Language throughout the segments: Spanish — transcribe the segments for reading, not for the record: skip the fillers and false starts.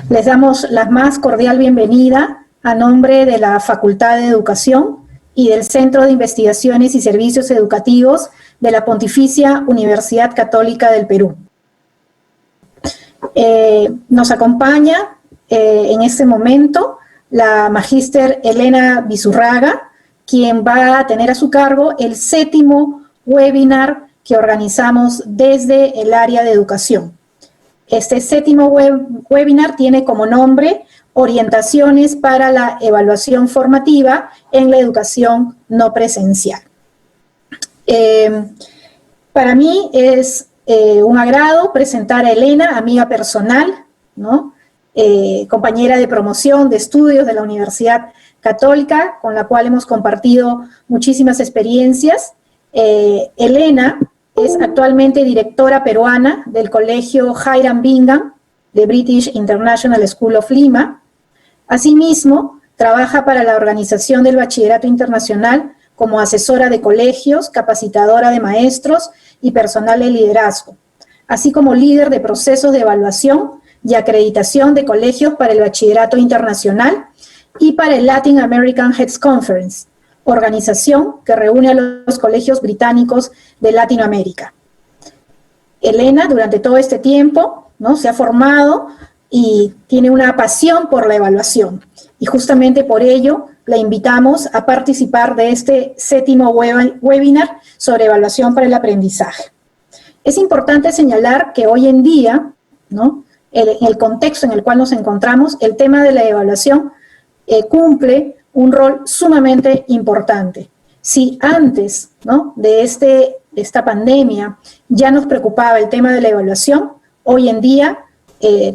Les damos la más cordial bienvenida a nombre de la Facultad de Educación y del Centro de Investigaciones y Servicios Educativos de la Pontificia Universidad Católica del Perú. Nos acompaña en este momento la magíster Elena Bizurraga, quien va a tener a su cargo el 7º webinar que organizamos desde el área de educación. Este 7º webinar tiene como nombre Orientaciones para la evaluación formativa en la educación no presencial. Para mí es un agrado presentar a Elena, amiga personal, ¿no? Compañera de promoción de estudios de la Universidad Católica, con la cual hemos compartido muchísimas experiencias. Elena es actualmente directora peruana del Colegio Hiram Bingham de British International School of Lima. Asimismo, trabaja para la Organización del Bachillerato Internacional como asesora de colegios, capacitadora de maestros y personal de liderazgo, así como líder de procesos de evaluación y acreditación de colegios para el Bachillerato Internacional y para el Latin American Heads Conference, organización que reúne a los colegios británicos de Latinoamérica. Elena, durante todo este tiempo, ¿no?, se ha formado y tiene una pasión por la evaluación. Y justamente por ello la invitamos a participar de este 7º webinar sobre evaluación para el aprendizaje. Es importante señalar que hoy en día, ¿no?, en el contexto en el cual nos encontramos, el tema de la evaluación cumple un rol sumamente importante. Si antes, ¿no?, de esta pandemia ya nos preocupaba el tema de la evaluación, hoy en día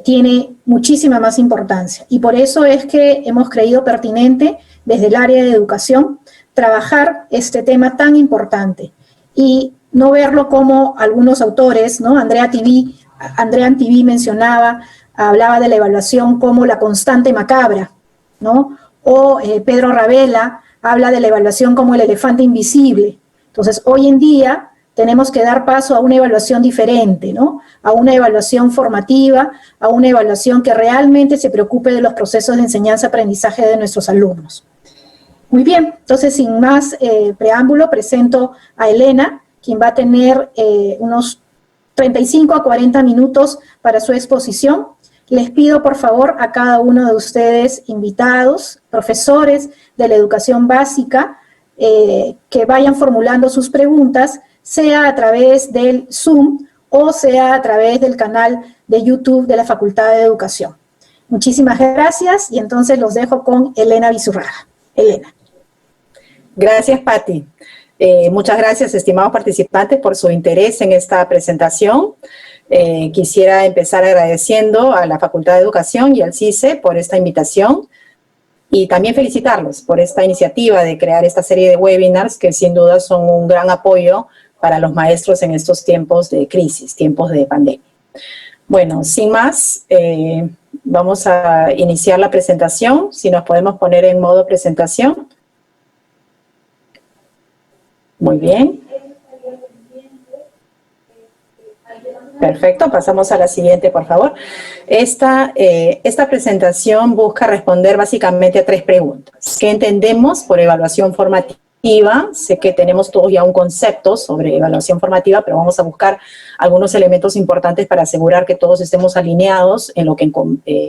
tiene muchísima más importancia. Y por eso es que hemos creído pertinente, desde el área de educación, trabajar este tema tan importante y no verlo como algunos autores, ¿no? Andrea Antiví mencionaba, hablaba de la evaluación como la constante macabra, ¿no? O Pedro Ravela habla de la evaluación como el elefante invisible. Entonces, hoy en día tenemos que dar paso a una evaluación diferente, ¿no? A una evaluación formativa, a una evaluación que realmente se preocupe de los procesos de enseñanza-aprendizaje de nuestros alumnos. Muy bien, entonces sin más preámbulo, presento a Elena, quien va a tener unos 35 a 40 minutos para su exposición. Les pido por favor a cada uno de ustedes, invitados, profesores de la educación básica, que vayan formulando sus preguntas, sea a través del Zoom o sea a través del canal de YouTube de la Facultad de Educación. Muchísimas gracias y entonces los dejo con Elena Bizurraga. Elena. Gracias, Patti. Muchas gracias, estimados participantes, por su interés en esta presentación. Quisiera empezar agradeciendo a la Facultad de Educación y al CICE por esta invitación y también felicitarlos por esta iniciativa de crear esta serie de webinars que sin duda son un gran apoyo para los maestros en estos tiempos de crisis, tiempos de pandemia. Bueno, sin más, vamos a iniciar la presentación. Si nos podemos poner en modo presentación. Muy bien. Perfecto, pasamos a la siguiente, por favor. Esta presentación busca responder básicamente a 3 preguntas. ¿Qué entendemos por evaluación formativa? Sé que tenemos todos ya un concepto sobre evaluación formativa, pero vamos a buscar algunos elementos importantes para asegurar que todos estemos alineados en lo que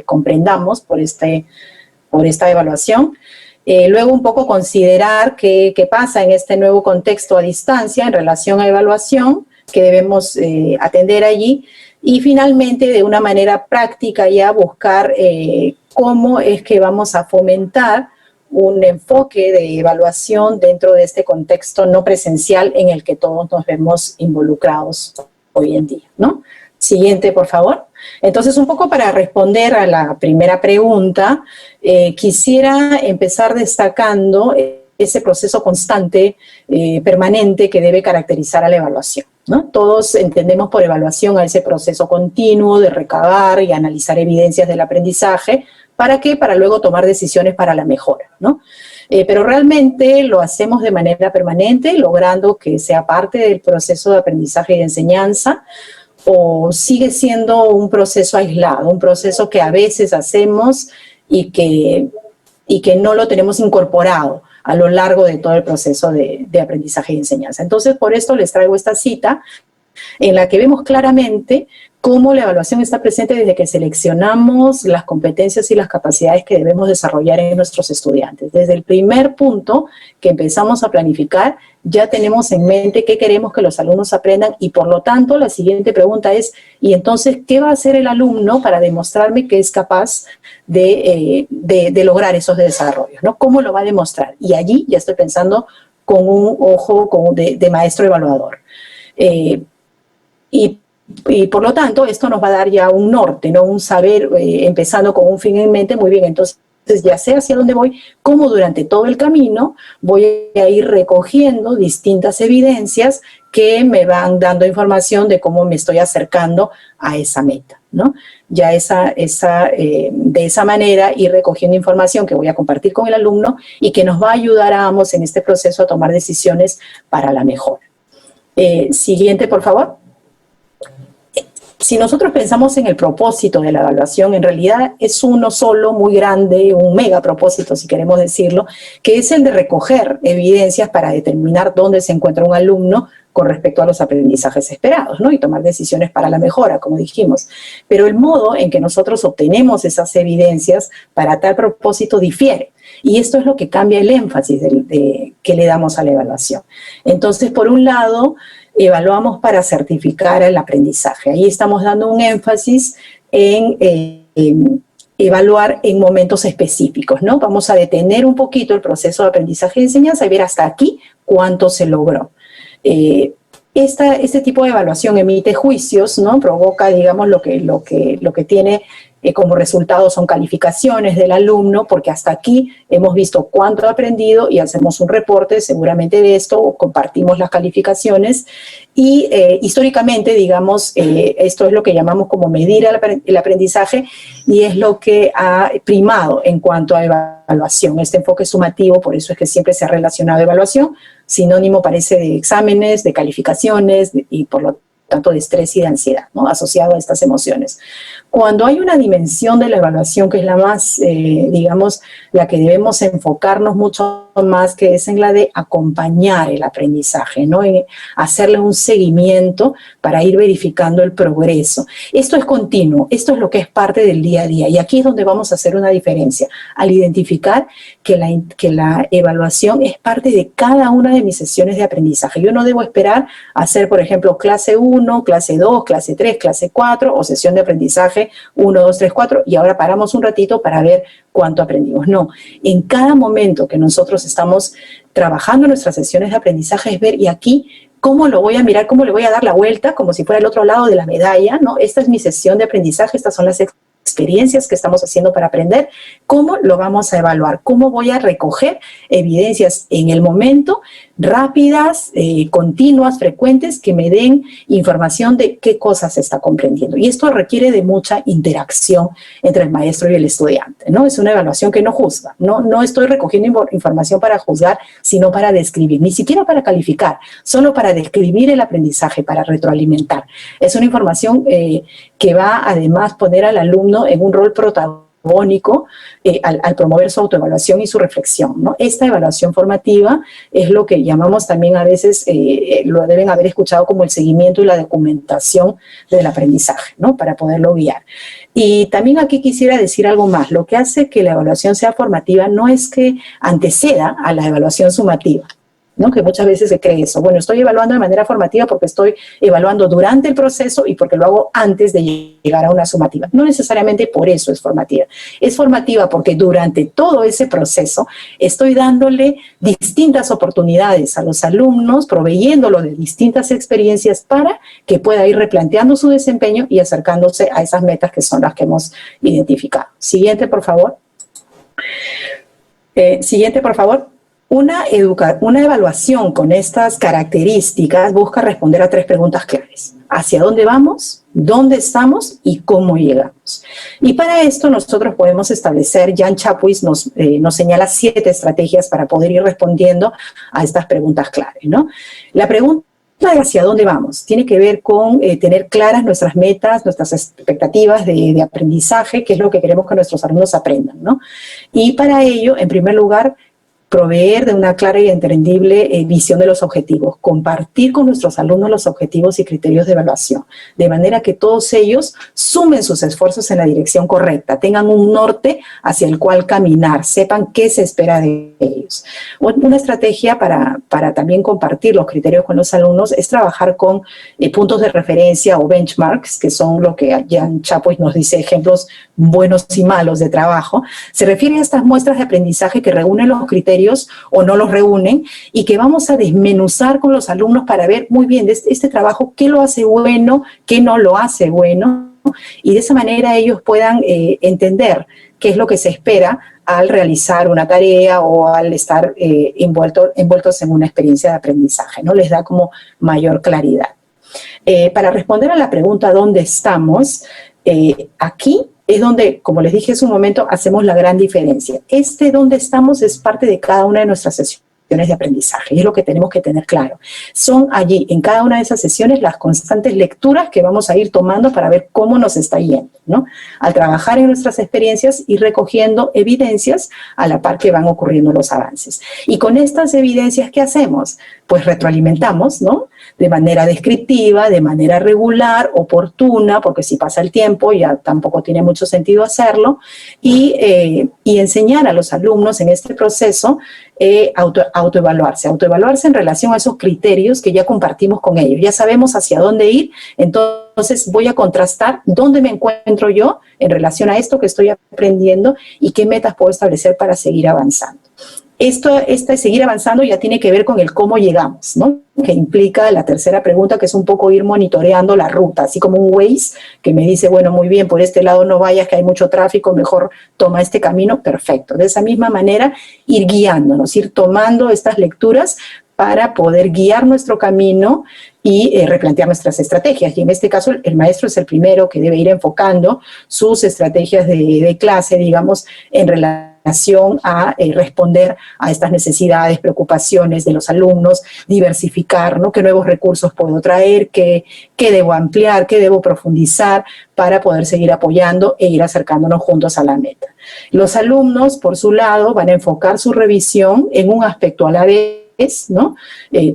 comprendamos por esta evaluación. Luego un poco considerar qué pasa en este nuevo contexto a distancia en relación a evaluación, que debemos atender allí, y finalmente de una manera práctica ya buscar cómo es que vamos a fomentar un enfoque de evaluación dentro de este contexto no presencial en el que todos nos vemos involucrados hoy en día, ¿no? Siguiente, por favor. Entonces, un poco para responder a la primera pregunta, quisiera empezar destacando ese proceso constante, permanente, que debe caracterizar a la evaluación, ¿no? Todos entendemos por evaluación a ese proceso continuo de recabar y analizar evidencias del aprendizaje. ¿Para qué? Para luego tomar decisiones para la mejora, ¿no? Pero realmente lo hacemos de manera permanente, logrando que sea parte del proceso de aprendizaje y de enseñanza, o sigue siendo un proceso aislado, un proceso que a veces hacemos y que no lo tenemos incorporado a lo largo de todo el proceso de aprendizaje y enseñanza? Entonces, por esto les traigo esta cita en la que vemos claramente cómo la evaluación está presente desde que seleccionamos las competencias y las capacidades que debemos desarrollar en nuestros estudiantes. Desde el primer punto que empezamos a planificar, ya tenemos en mente qué queremos que los alumnos aprendan y por lo tanto la siguiente pregunta es, ¿y entonces qué va a hacer el alumno para demostrarme que es capaz de lograr esos desarrollos, ¿no? ¿Cómo lo va a demostrar? Y allí ya estoy pensando con un ojo de maestro evaluador. Y por lo tanto, esto nos va a dar ya un norte, ¿no? Un saber, empezando con un fin en mente. Muy bien, entonces ya sé hacia dónde voy, cómo durante todo el camino voy a ir recogiendo distintas evidencias que me van dando información de cómo me estoy acercando a esa meta, ¿no? Ya de esa manera ir recogiendo información que voy a compartir con el alumno y que nos va a ayudar a ambos en este proceso a tomar decisiones para la mejora. Siguiente, por favor. Si nosotros pensamos en el propósito de la evaluación, en realidad es uno solo, muy grande, un mega propósito, si queremos decirlo, que es el de recoger evidencias para determinar dónde se encuentra un alumno con respecto a los aprendizajes esperados, ¿no? Y tomar decisiones para la mejora, como dijimos. Pero el modo en que nosotros obtenemos esas evidencias para tal propósito difiere. Y esto es lo que cambia el énfasis que le damos a la evaluación. Entonces, por un lado, evaluamos para certificar el aprendizaje. Ahí estamos dando un énfasis en evaluar en momentos específicos, ¿no? Vamos a detener un poquito el proceso de aprendizaje y enseñanza y ver hasta aquí cuánto se logró. Este tipo de evaluación emite juicios, ¿no? Provoca, digamos, lo que tiene como resultado son calificaciones del alumno, porque hasta aquí hemos visto cuánto ha aprendido y hacemos un reporte seguramente de esto, o compartimos las calificaciones y históricamente, digamos, esto es lo que llamamos como medir el aprendizaje y es lo que ha primado en cuanto a evaluación. Este enfoque sumativo, por eso es que siempre se ha relacionado a evaluación, sinónimo parece de exámenes, de calificaciones y por lo tanto de estrés y de ansiedad, ¿no? Asociado a estas emociones. Cuando hay una dimensión de la evaluación que es la más, digamos, la que debemos enfocarnos mucho más, que es en la de acompañar el aprendizaje, ¿no? En hacerle un seguimiento para ir verificando el progreso. Esto es continuo, esto es lo que es parte del día a día y aquí es donde vamos a hacer una diferencia, al identificar que la evaluación es parte de cada una de mis sesiones de aprendizaje. Yo no debo esperar hacer, por ejemplo, clase 1, clase 2, clase 3, clase 4 o sesión de aprendizaje 1, 2, 3, 4 y ahora paramos un ratito para ver cuánto aprendimos. No, en cada momento que nosotros estamos trabajando en nuestras sesiones de aprendizaje es ver, y aquí, ¿cómo lo voy a mirar? ¿Cómo le voy a dar la vuelta? Como si fuera el otro lado de la medalla, ¿no? Esta es mi sesión de aprendizaje, estas son las experiencias que estamos haciendo para aprender. ¿Cómo lo vamos a evaluar? ¿Cómo voy a recoger evidencias en el momento, rápidas, continuas, frecuentes, que me den información de qué cosas se está comprendiendo? Y esto requiere de mucha interacción entre el maestro y el estudiante, ¿no? Es una evaluación que no juzga. No estoy recogiendo información para juzgar, sino para describir, ni siquiera para calificar, solo para describir el aprendizaje, para retroalimentar. Es una información que va además poner al alumno en un rol protagónico al promover su autoevaluación y su reflexión, ¿no? Esta evaluación formativa es lo que llamamos también a veces, lo deben haber escuchado como el seguimiento y la documentación del aprendizaje, ¿no? Para poderlo guiar. Y también aquí quisiera decir algo más. Lo que hace que la evaluación sea formativa no es que anteceda a la evaluación sumativa, ¿no? Que muchas veces se cree eso. Bueno, estoy evaluando de manera formativa porque estoy evaluando durante el proceso y porque lo hago antes de llegar a una sumativa. No necesariamente por eso es formativa. Es formativa porque durante todo ese proceso estoy dándole distintas oportunidades a los alumnos, proveyéndolo de distintas experiencias para que pueda ir replanteando su desempeño y acercándose a esas metas que son las que hemos identificado. Siguiente, por favor. Siguiente, por favor. Una evaluación con estas características busca responder a 3 preguntas claves. ¿Hacia dónde vamos? ¿Dónde estamos? ¿Y cómo llegamos? Y para esto nosotros podemos establecer, Jan Chapuis nos señala 7 estrategias para poder ir respondiendo a estas preguntas claves, ¿no? La pregunta de hacia dónde vamos, tiene que ver con tener claras nuestras metas, nuestras expectativas de aprendizaje, que es lo que queremos que nuestros alumnos aprendan, ¿no? Y para ello, en primer lugar, proveer de una clara y entendible visión de los objetivos, compartir con nuestros alumnos los objetivos y criterios de evaluación, de manera que todos ellos sumen sus esfuerzos en la dirección correcta, tengan un norte hacia el cual caminar, sepan qué se espera de ellos. Una estrategia para también compartir los criterios con los alumnos es trabajar con puntos de referencia o benchmarks, que son lo que Jan Chapuis nos dice, ejemplos buenos y malos de trabajo. Se refieren a estas muestras de aprendizaje que reúnen los criterios o no los reúnen y que vamos a desmenuzar con los alumnos para ver muy bien de este trabajo qué lo hace bueno, qué no lo hace bueno, y de esa manera ellos puedan entender qué es lo que se espera al realizar una tarea o al estar envueltos en una experiencia de aprendizaje, ¿no? Les da como mayor claridad. Para responder a la pregunta ¿dónde estamos? Aquí es donde, como les dije hace un momento, hacemos la gran diferencia. Donde estamos es parte de cada una de nuestras sesiones de aprendizaje, y es lo que tenemos que tener claro. Son allí, en cada una de esas sesiones, las constantes lecturas que vamos a ir tomando para ver cómo nos está yendo, ¿no? Al trabajar en nuestras experiencias y recogiendo evidencias a la par que van ocurriendo los avances. Y con estas evidencias, ¿qué hacemos? Pues retroalimentamos, ¿no? De manera descriptiva, de manera regular, oportuna, porque si pasa el tiempo ya tampoco tiene mucho sentido hacerlo, y enseñar a los alumnos en este proceso autoevaluarse en relación a esos criterios que ya compartimos con ellos. Ya sabemos hacia dónde ir, entonces voy a contrastar dónde me encuentro yo en relación a esto que estoy aprendiendo y qué metas puedo establecer para seguir avanzando. Este seguir avanzando ya tiene que ver con el cómo llegamos, ¿no? Que implica la tercera pregunta, que es un poco ir monitoreando la ruta, así como un Waze que me dice, bueno, muy bien, por este lado no vayas, que hay mucho tráfico, mejor toma este camino, perfecto. De esa misma manera, ir guiándonos, ir tomando estas lecturas para poder guiar nuestro camino y replantear nuestras estrategias. Y en este caso, el maestro es el primero que debe ir enfocando sus estrategias de clase, digamos, en relación a responder a estas necesidades, preocupaciones de los alumnos, diversificar, ¿no? ¿Qué nuevos recursos puedo traer? ¿Qué debo ampliar? ¿Qué debo profundizar? Para poder seguir apoyando e ir acercándonos juntos a la meta. Los alumnos, por su lado, van a enfocar su revisión en un aspecto a la vez, ¿no?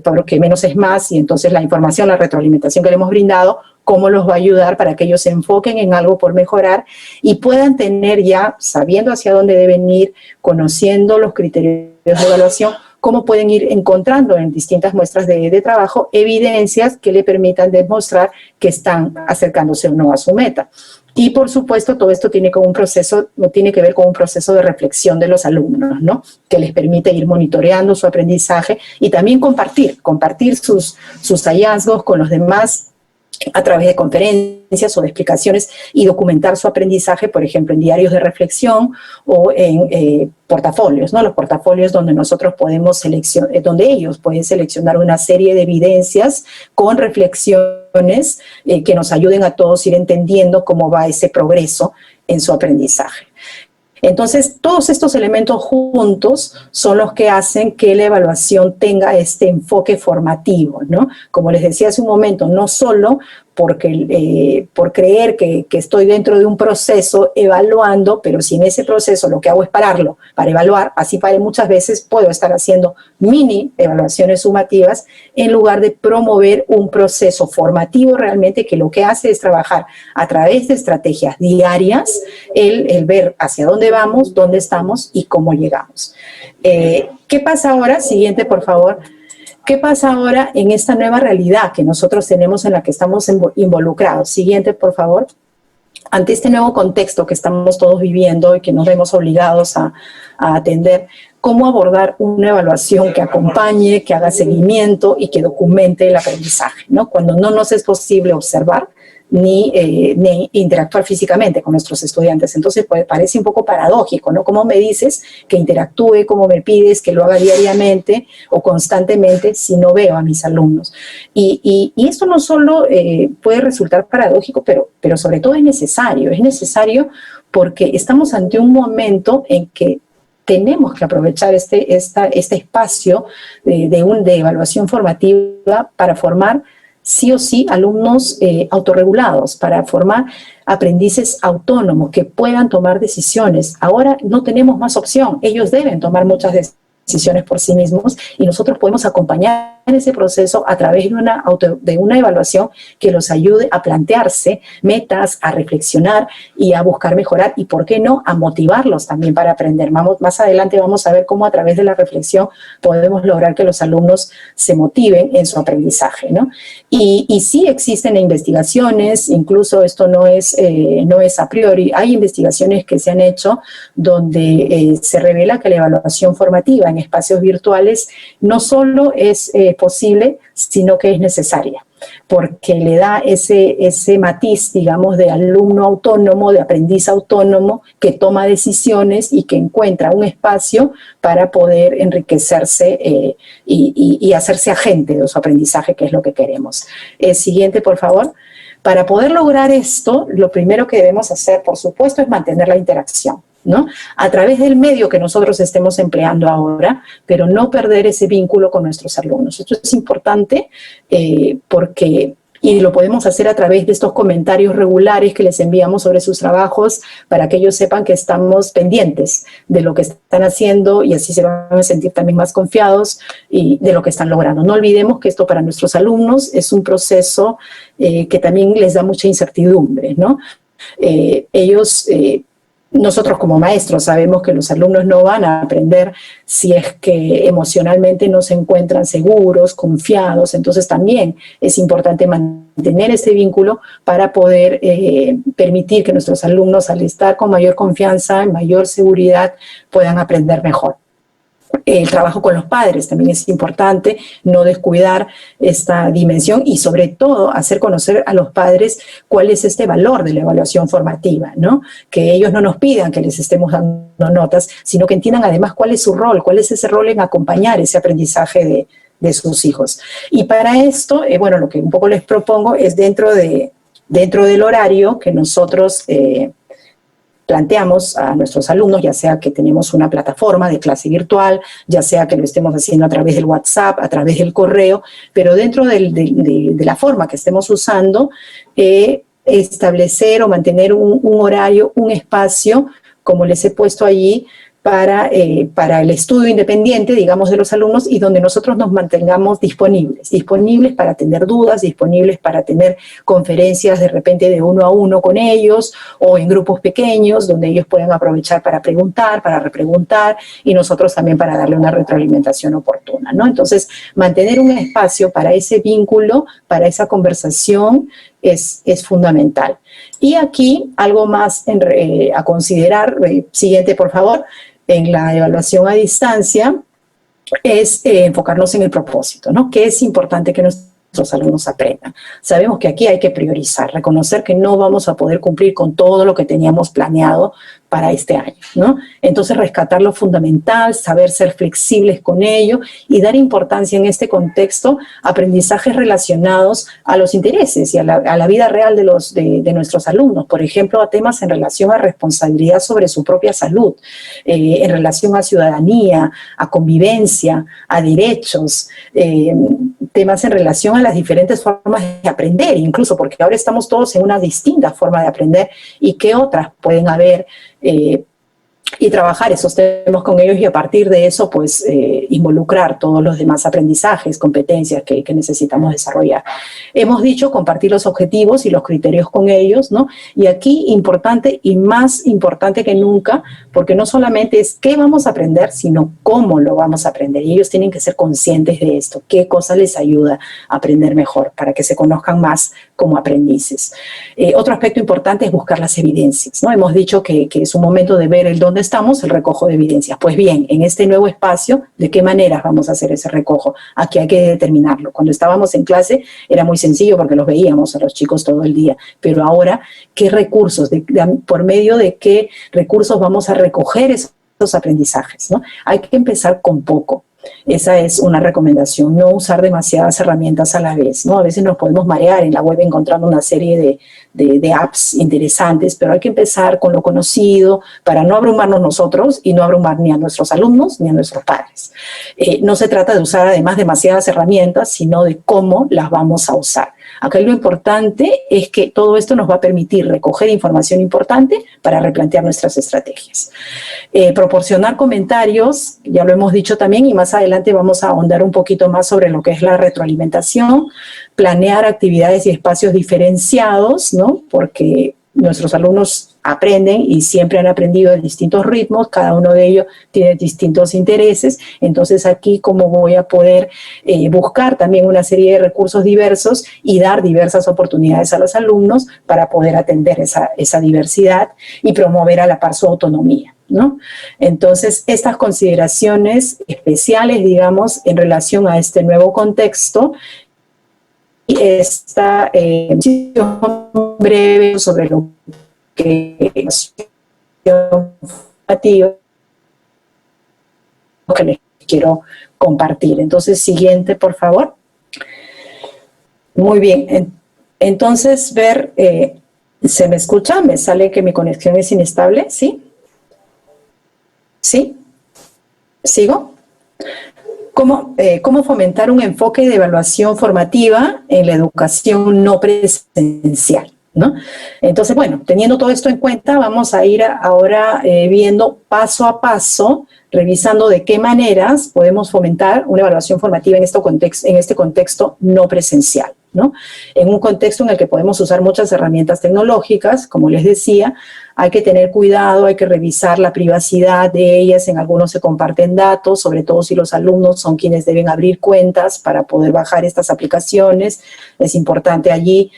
Porque menos es más, y entonces la información, la retroalimentación que le hemos brindado, cómo los va a ayudar para que ellos se enfoquen en algo por mejorar y puedan tener ya, sabiendo hacia dónde deben ir, conociendo los criterios de evaluación, cómo pueden ir encontrando en distintas muestras de trabajo evidencias que le permitan demostrar que están acercándose o no a su meta. Y por supuesto, todo esto tiene que ver con un proceso de reflexión de los alumnos, ¿no? Que les permite ir monitoreando su aprendizaje y también compartir sus hallazgos con los demás a través de conferencias o de explicaciones y documentar su aprendizaje, por ejemplo, en diarios de reflexión o en portafolios, ¿no? Los portafolios donde nosotros podemos donde ellos pueden seleccionar una serie de evidencias con reflexiones que nos ayuden a todos a ir entendiendo cómo va ese progreso en su aprendizaje. Entonces, todos estos elementos juntos son los que hacen que la evaluación tenga este enfoque formativo, ¿no? Como les decía hace un momento, no solo por creer que estoy dentro de un proceso evaluando, pero si en ese proceso lo que hago es pararlo para evaluar, así muchas veces puedo estar haciendo mini evaluaciones sumativas en lugar de promover un proceso formativo realmente que lo que hace es trabajar a través de estrategias diarias, el ver hacia dónde vamos, dónde estamos y cómo llegamos. ¿Qué pasa ahora? Siguiente, por favor. ¿Qué pasa ahora en esta nueva realidad que nosotros tenemos en la que estamos involucrados? Siguiente, por favor. Ante este nuevo contexto que estamos todos viviendo y que nos vemos obligados a atender, ¿cómo abordar una evaluación que acompañe, que haga seguimiento y que documente el aprendizaje, ¿no? Cuando no nos es posible observar ni interactuar físicamente con nuestros estudiantes. Entonces, pues, parece un poco paradójico, ¿no? ¿Cómo me dices que interactúe, cómo me pides que lo haga diariamente o constantemente si no veo a mis alumnos? Y esto no solo puede resultar paradójico, pero sobre todo es necesario porque estamos ante un momento en que tenemos que aprovechar este espacio de evaluación formativa para formar sí o sí alumnos autorregulados, para formar aprendices autónomos que puedan tomar decisiones. Ahora no tenemos más opción, ellos deben tomar muchas decisiones por sí mismos y nosotros podemos acompañar en ese proceso a través de una evaluación que los ayude a plantearse metas, a reflexionar y a buscar mejorar y, ¿por qué no?, a motivarlos también para aprender. Más adelante vamos a ver cómo a través de la reflexión podemos lograr que los alumnos se motiven en su aprendizaje, ¿no? Y sí existen investigaciones, incluso esto no es a priori, hay investigaciones que se han hecho donde se revela que la evaluación formativa en espacios virtuales no solo es posible, sino que es necesaria, porque le da ese matiz, digamos, de alumno autónomo, de aprendiz autónomo, que toma decisiones y que encuentra un espacio para poder enriquecerse y hacerse agente de su aprendizaje, que es lo que queremos. Siguiente, por favor. Para poder lograr esto, lo primero que debemos hacer, por supuesto, es mantener la interacción, ¿no? A través del medio que nosotros estemos empleando ahora, pero no perder ese vínculo con nuestros alumnos. Esto es importante y lo podemos hacer a través de estos comentarios regulares que les enviamos sobre sus trabajos para que ellos sepan que estamos pendientes de lo que están haciendo y así se van a sentir también más confiados y de lo que están logrando. No olvidemos que esto para nuestros alumnos es un proceso que también les da mucha incertidumbre, ¿no? Nosotros como maestros sabemos que los alumnos no van a aprender si es que emocionalmente no se encuentran seguros, confiados, entonces también es importante mantener ese vínculo para poder permitir que nuestros alumnos, al estar con mayor confianza, en mayor seguridad, puedan aprender mejor. El trabajo con los padres también es importante, no descuidar esta dimensión y sobre todo hacer conocer a los padres cuál es este valor de la evaluación formativa, ¿no? Que ellos no nos pidan que les estemos dando notas, sino que entiendan además cuál es su rol, cuál es ese rol en acompañar ese aprendizaje de sus hijos. Y para esto, bueno, lo que un poco les propongo es dentro del horario que nosotros planteamos a nuestros alumnos, ya sea que tenemos una plataforma de clase virtual, ya sea que lo estemos haciendo a través del WhatsApp, a través del correo, pero dentro de la forma que estemos usando, establecer o mantener un horario, un espacio, como les he puesto allí, para el estudio independiente, digamos, de los alumnos y donde nosotros nos mantengamos disponibles para tener dudas, disponibles para tener conferencias de repente de 1 a 1 con ellos o en grupos pequeños donde ellos puedan aprovechar para preguntar, para repreguntar y nosotros también para darle una retroalimentación oportuna, ¿no? Entonces, mantener un espacio para ese vínculo, para esa conversación es fundamental. Y aquí algo más a considerar, siguiente por favor, en la evaluación a distancia, es enfocarnos en el propósito, ¿no? Que es importante que nuestros alumnos aprendan. Sabemos que aquí hay que priorizar, reconocer que no vamos a poder cumplir con todo lo que teníamos planeado para este año, ¿no? Entonces, rescatar lo fundamental, saber ser flexibles con ello y dar importancia en este contexto a aprendizajes relacionados a los intereses y a la vida real de nuestros alumnos. Por ejemplo, a temas en relación a responsabilidad sobre su propia salud, en relación a ciudadanía, a convivencia, a derechos, temas en relación a las diferentes formas de aprender, incluso porque ahora estamos todos en una distinta forma de aprender y qué otras pueden haber y trabajar esos temas con ellos y a partir de eso pues involucrar todos los demás aprendizajes, competencias que necesitamos desarrollar. Hemos dicho compartir los objetivos y los criterios con ellos, ¿no? Y aquí importante y más importante que nunca, porque no solamente es qué vamos a aprender, sino cómo lo vamos a aprender. Y ellos tienen que ser conscientes de esto, qué cosa les ayuda a aprender mejor, para que se conozcan más como aprendices. Otro aspecto importante es buscar las evidencias, ¿no? Hemos dicho que es un momento de ver el dónde estamos, el recojo de evidencias. Pues bien, en este nuevo espacio, ¿de qué manera vamos a hacer ese recojo? Aquí hay que determinarlo. Cuando estábamos en clase era muy sencillo porque los veíamos a los chicos todo el día, pero ahora, ¿qué recursos? ¿Por medio de qué recursos vamos a recoger esos aprendizajes, ¿no? Hay que empezar con poco. Esa es una recomendación, no usar demasiadas herramientas a la vez, ¿no? A veces nos podemos marear en la web encontrando una serie de apps interesantes, pero hay que empezar con lo conocido para no abrumarnos nosotros y no abrumar ni a nuestros alumnos ni a nuestros padres. No se trata de usar además demasiadas herramientas, sino de cómo las vamos a usar. Acá lo importante es que todo esto nos va a permitir recoger información importante para replantear nuestras estrategias. Proporcionar comentarios, ya lo hemos dicho también, y más adelante vamos a ahondar un poquito más sobre lo que es la retroalimentación, planear actividades y espacios diferenciados, ¿no? Porque nuestros alumnos aprenden y siempre han aprendido en distintos ritmos, cada uno de ellos tiene distintos intereses, entonces aquí cómo voy a poder buscar también una serie de recursos diversos y dar diversas oportunidades a los alumnos para poder atender esa diversidad y promover a la par su autonomía, ¿no? Entonces, estas consideraciones especiales, digamos, en relación a este nuevo contexto, y esta breve sobre lo que es que les quiero compartir. Entonces, siguiente, por favor. Muy bien. Entonces, ¿se me escucha? ¿Me sale que mi conexión es inestable? ¿Sí? ¿Sí? ¿Sigo? ¿Cómo fomentar un enfoque de evaluación formativa en la educación no presencial, ¿no? Entonces, bueno, teniendo todo esto en cuenta, vamos a ir ahora viendo paso a paso, revisando de qué maneras podemos fomentar una evaluación formativa en este contexto no presencial, ¿no? En un contexto en el que podemos usar muchas herramientas tecnológicas, como les decía, hay que tener cuidado, hay que revisar la privacidad de ellas, en algunos se comparten datos, sobre todo si los alumnos son quienes deben abrir cuentas para poder bajar estas aplicaciones. Es importante allí,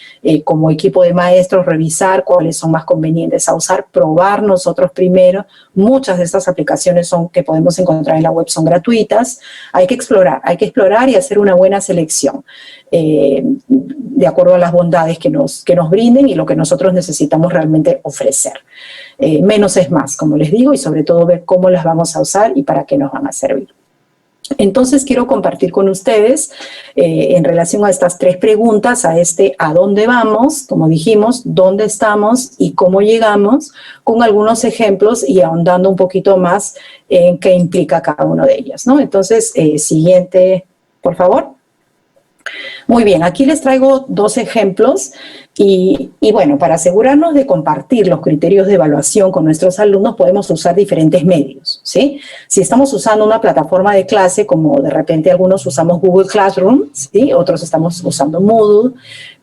como equipo de maestros, revisar cuáles son más convenientes a usar, probar nosotros primero. Muchas de estas aplicaciones que podemos encontrar en la web son gratuitas. Hay que explorar y hacer una buena selección de acuerdo a las bondades que nos brinden y lo que nosotros necesitamos realmente ofrecer. Menos es más, como les digo, y sobre todo ver cómo las vamos a usar y para qué nos van a servir. Entonces quiero compartir con ustedes en relación a estas tres preguntas, a dónde vamos, como dijimos, dónde estamos y cómo llegamos, con algunos ejemplos y ahondando un poquito más en qué implica cada uno de ellas, ¿no? Entonces, siguiente, por favor. Muy bien, aquí les traigo dos ejemplos y bueno, para asegurarnos de compartir los criterios de evaluación con nuestros alumnos podemos usar diferentes medios, ¿sí? Si estamos usando una plataforma de clase, como de repente algunos usamos Google Classroom, ¿sí? Otros estamos usando Moodle,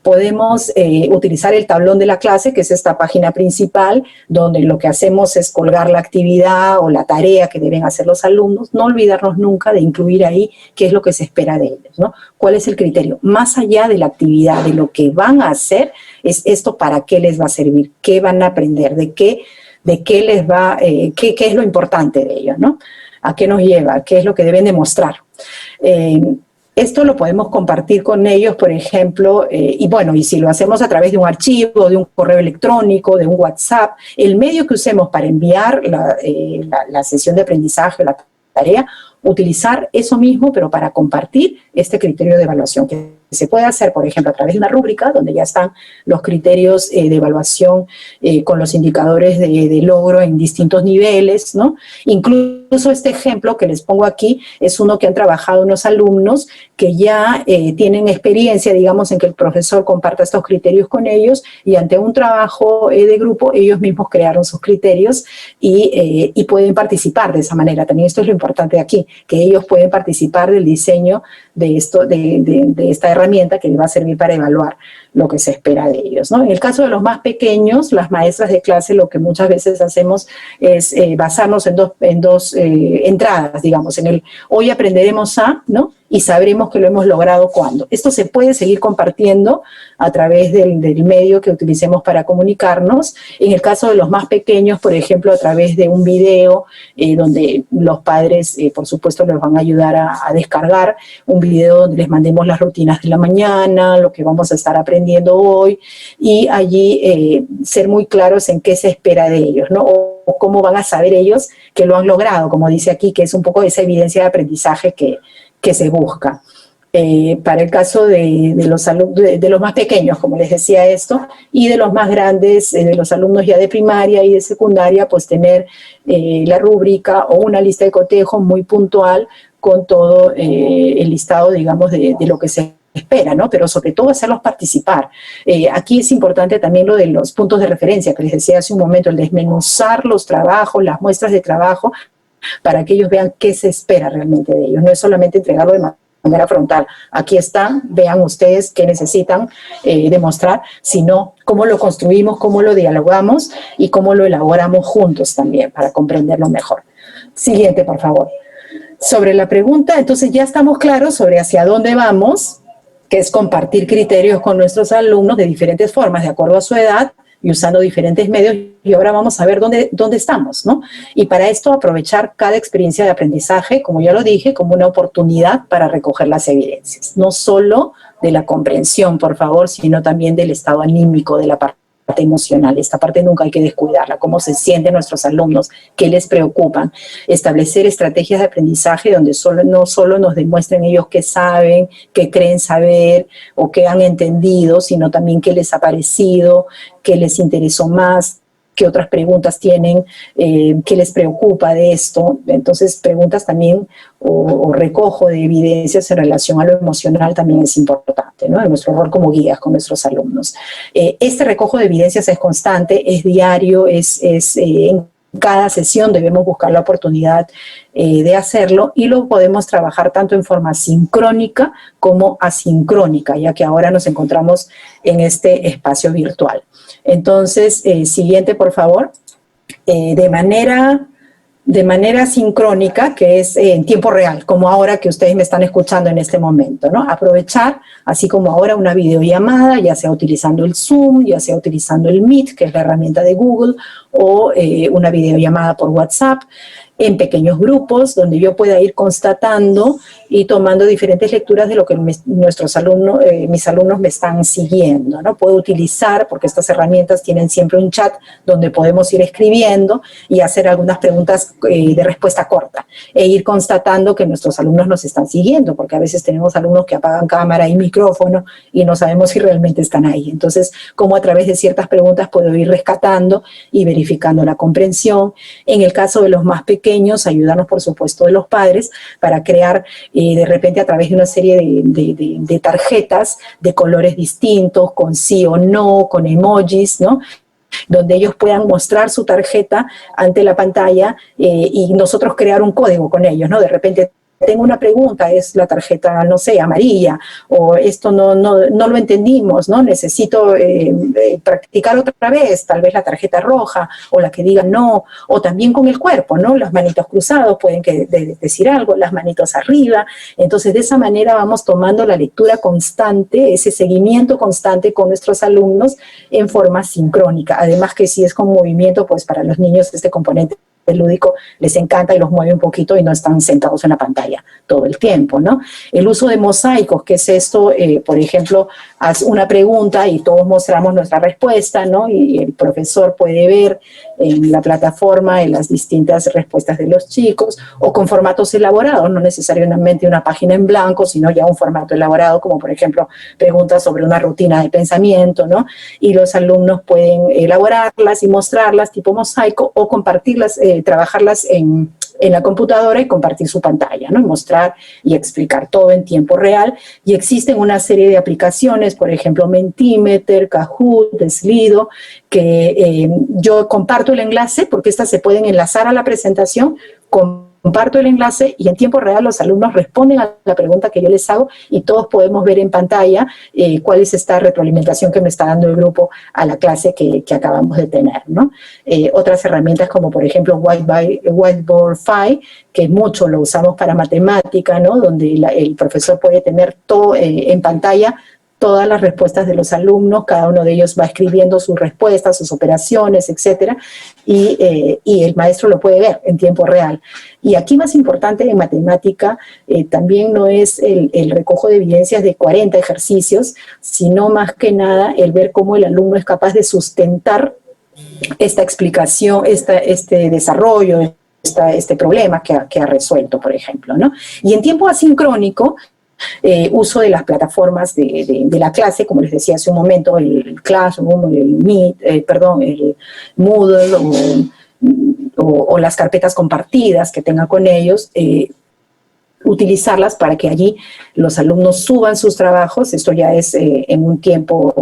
podemos utilizar el tablón de la clase, que es esta página principal, donde lo que hacemos es colgar la actividad o la tarea que deben hacer los alumnos. No olvidarnos nunca de incluir ahí qué es lo que se espera de ellos, ¿no? ¿Cuál es el criterio? Más allá de la actividad, de lo que van a hacer, es esto para qué les va a servir, qué van a aprender, de qué les va, qué es lo importante de ellos, ¿no? ¿A qué nos lleva? ¿Qué es lo que deben demostrar? Esto lo podemos compartir con ellos, por ejemplo, y bueno, y si lo hacemos a través de un archivo, de un correo electrónico, de un WhatsApp, el medio que usemos para enviar la sesión de aprendizaje, la tarea, utilizar eso mismo, pero para compartir este criterio de evaluación, que se puede hacer, por ejemplo, a través de una rúbrica, donde ya están los criterios de evaluación con los indicadores de logro en distintos niveles, ¿no? Incluso este ejemplo que les pongo aquí es uno que han trabajado unos alumnos que ya tienen experiencia, digamos, en que el profesor comparta estos criterios con ellos y ante un trabajo de grupo, ellos mismos crearon sus criterios y pueden participar de esa manera. También esto es lo importante de aquí, que ellos pueden participar del diseño de esta herramienta que les va a servir para evaluar lo que se espera de ellos, ¿no? En el caso de los más pequeños, las maestras de clase lo que muchas veces hacemos es basarnos en dos entradas, digamos, en el hoy aprenderemos a, ¿no? Y sabremos que lo hemos logrado cuándo. Esto se puede seguir compartiendo a través del medio que utilicemos para comunicarnos. En el caso de los más pequeños, por ejemplo, a través de un video donde los padres, por supuesto, les van a ayudar a descargar un video donde les mandemos las rutinas de la mañana, lo que vamos a estar aprendiendo, aprendiendo hoy, y allí ser muy claros en qué se espera de ellos, ¿no? O cómo van a saber ellos que lo han logrado, como dice aquí, que es un poco esa evidencia de aprendizaje que se busca. Para el caso de los más pequeños, como les decía esto, y de los más grandes, de los alumnos ya de primaria y de secundaria, pues tener la rúbrica o una lista de cotejo muy puntual con todo el listado, digamos, de lo que se espera, ¿no? Pero sobre todo hacerlos participar. Aquí es importante también lo de los puntos de referencia, que les decía hace un momento, el desmenuzar los trabajos, las muestras de trabajo, para que ellos vean qué se espera realmente de ellos. No es solamente entregarlo de manera frontal. Aquí está, vean ustedes qué necesitan demostrar, sino cómo lo construimos, cómo lo dialogamos y cómo lo elaboramos juntos también para comprenderlo mejor. Siguiente, por favor. Sobre la pregunta, entonces ya estamos claros sobre hacia dónde vamos, que es compartir criterios con nuestros alumnos de diferentes formas, de acuerdo a su edad y usando diferentes medios, y ahora vamos a ver dónde estamos, ¿no? Y para esto aprovechar cada experiencia de aprendizaje, como ya lo dije, como una oportunidad para recoger las evidencias, no solo de la comprensión, por favor, sino también del estado anímico, de la parte emocional. Esta parte nunca hay que descuidarla, cómo se sienten nuestros alumnos, qué les preocupan. Establecer estrategias de aprendizaje donde no solo nos demuestren ellos qué saben, qué creen saber o qué han entendido, sino también qué les ha parecido, qué les interesó más, qué otras preguntas tienen, qué les preocupa de esto. Entonces, preguntas también o recojo de evidencias en relación a lo emocional también es importante, ¿no? En nuestro rol como guías con nuestros alumnos. Este recojo de evidencias es constante, es diario, en cada sesión debemos buscar la oportunidad de hacerlo, y lo podemos trabajar tanto en forma sincrónica como asincrónica, ya que ahora nos encontramos en este espacio virtual. Entonces, siguiente, por favor. De manera sincrónica, que es en tiempo real, como ahora que ustedes me están escuchando en este momento, ¿no? Aprovechar, así como ahora, una videollamada, ya sea utilizando el Zoom, ya sea utilizando el Meet, que es la herramienta de Google, o una videollamada por WhatsApp, en pequeños grupos, donde yo pueda ir constatando y tomando diferentes lecturas de lo que mis alumnos me están siguiendo, ¿no? Puedo utilizar, porque estas herramientas tienen siempre un chat donde podemos ir escribiendo y hacer algunas preguntas de respuesta corta, e ir constatando que nuestros alumnos nos están siguiendo, porque a veces tenemos alumnos que apagan cámara y micrófono y no sabemos si realmente están ahí. Entonces, como a través de ciertas preguntas puedo ir rescatando y verificando la comprensión. En el caso de los más pequeños, ayudarnos, por supuesto, de los padres para crear de repente a través de una serie de tarjetas de colores distintos, con sí o no, con emojis, ¿no? Donde ellos puedan mostrar su tarjeta ante la pantalla y nosotros crear un código con ellos, ¿no? De repente tengo una pregunta, es la tarjeta, no sé, amarilla, o esto no lo entendimos, ¿no? Necesito practicar otra vez, tal vez la tarjeta roja, o la que diga no, o también con el cuerpo, ¿no? Las manitos cruzados pueden decir algo, las manitos arriba. Entonces, de esa manera vamos tomando la lectura constante, ese seguimiento constante con nuestros alumnos en forma sincrónica. Además que si es con movimiento, pues para los niños este componente lúdico les encanta y los mueve un poquito y no están sentados en la pantalla todo el tiempo, ¿no? El uso de mosaicos, que es esto, por ejemplo, haz una pregunta y todos mostramos nuestra respuesta, ¿no? Y el profesor puede ver en la plataforma en las distintas respuestas de los chicos, o con formatos elaborados, no necesariamente una página en blanco, sino ya un formato elaborado, como por ejemplo preguntas sobre una rutina de pensamiento, ¿no? Y los alumnos pueden elaborarlas y mostrarlas tipo mosaico, o compartirlas, trabajarlas en la computadora y compartir su pantalla, ¿no? Y mostrar y explicar todo en tiempo real. Y existen una serie de aplicaciones, por ejemplo, Mentimeter, Kahoot, Slido, que yo comparto el enlace, porque estas se pueden enlazar a la presentación. Comparto el enlace y en tiempo real los alumnos responden a la pregunta que yo les hago y todos podemos ver en pantalla cuál es esta retroalimentación que me está dando el grupo a la clase que acabamos de tener, ¿no? Otras herramientas como por ejemplo Whiteboardify, que mucho lo usamos para matemática, ¿no? Donde el profesor puede tener todo en pantalla, todas las respuestas de los alumnos, cada uno de ellos va escribiendo sus respuestas, sus operaciones, etcétera, y el maestro lo puede ver en tiempo real. Y aquí más importante en matemática también no es el recojo de evidencias de 40 ejercicios, sino más que nada el ver cómo el alumno es capaz de sustentar esta explicación, este desarrollo, este problema que ha resuelto, por ejemplo, ¿no? Y en tiempo asincrónico, uso de las plataformas de la clase, como les decía hace un momento, el Classroom, el Meet, el Moodle o las carpetas compartidas que tenga con ellos, utilizarlas para que allí los alumnos suban sus trabajos. Esto ya es en un tiempo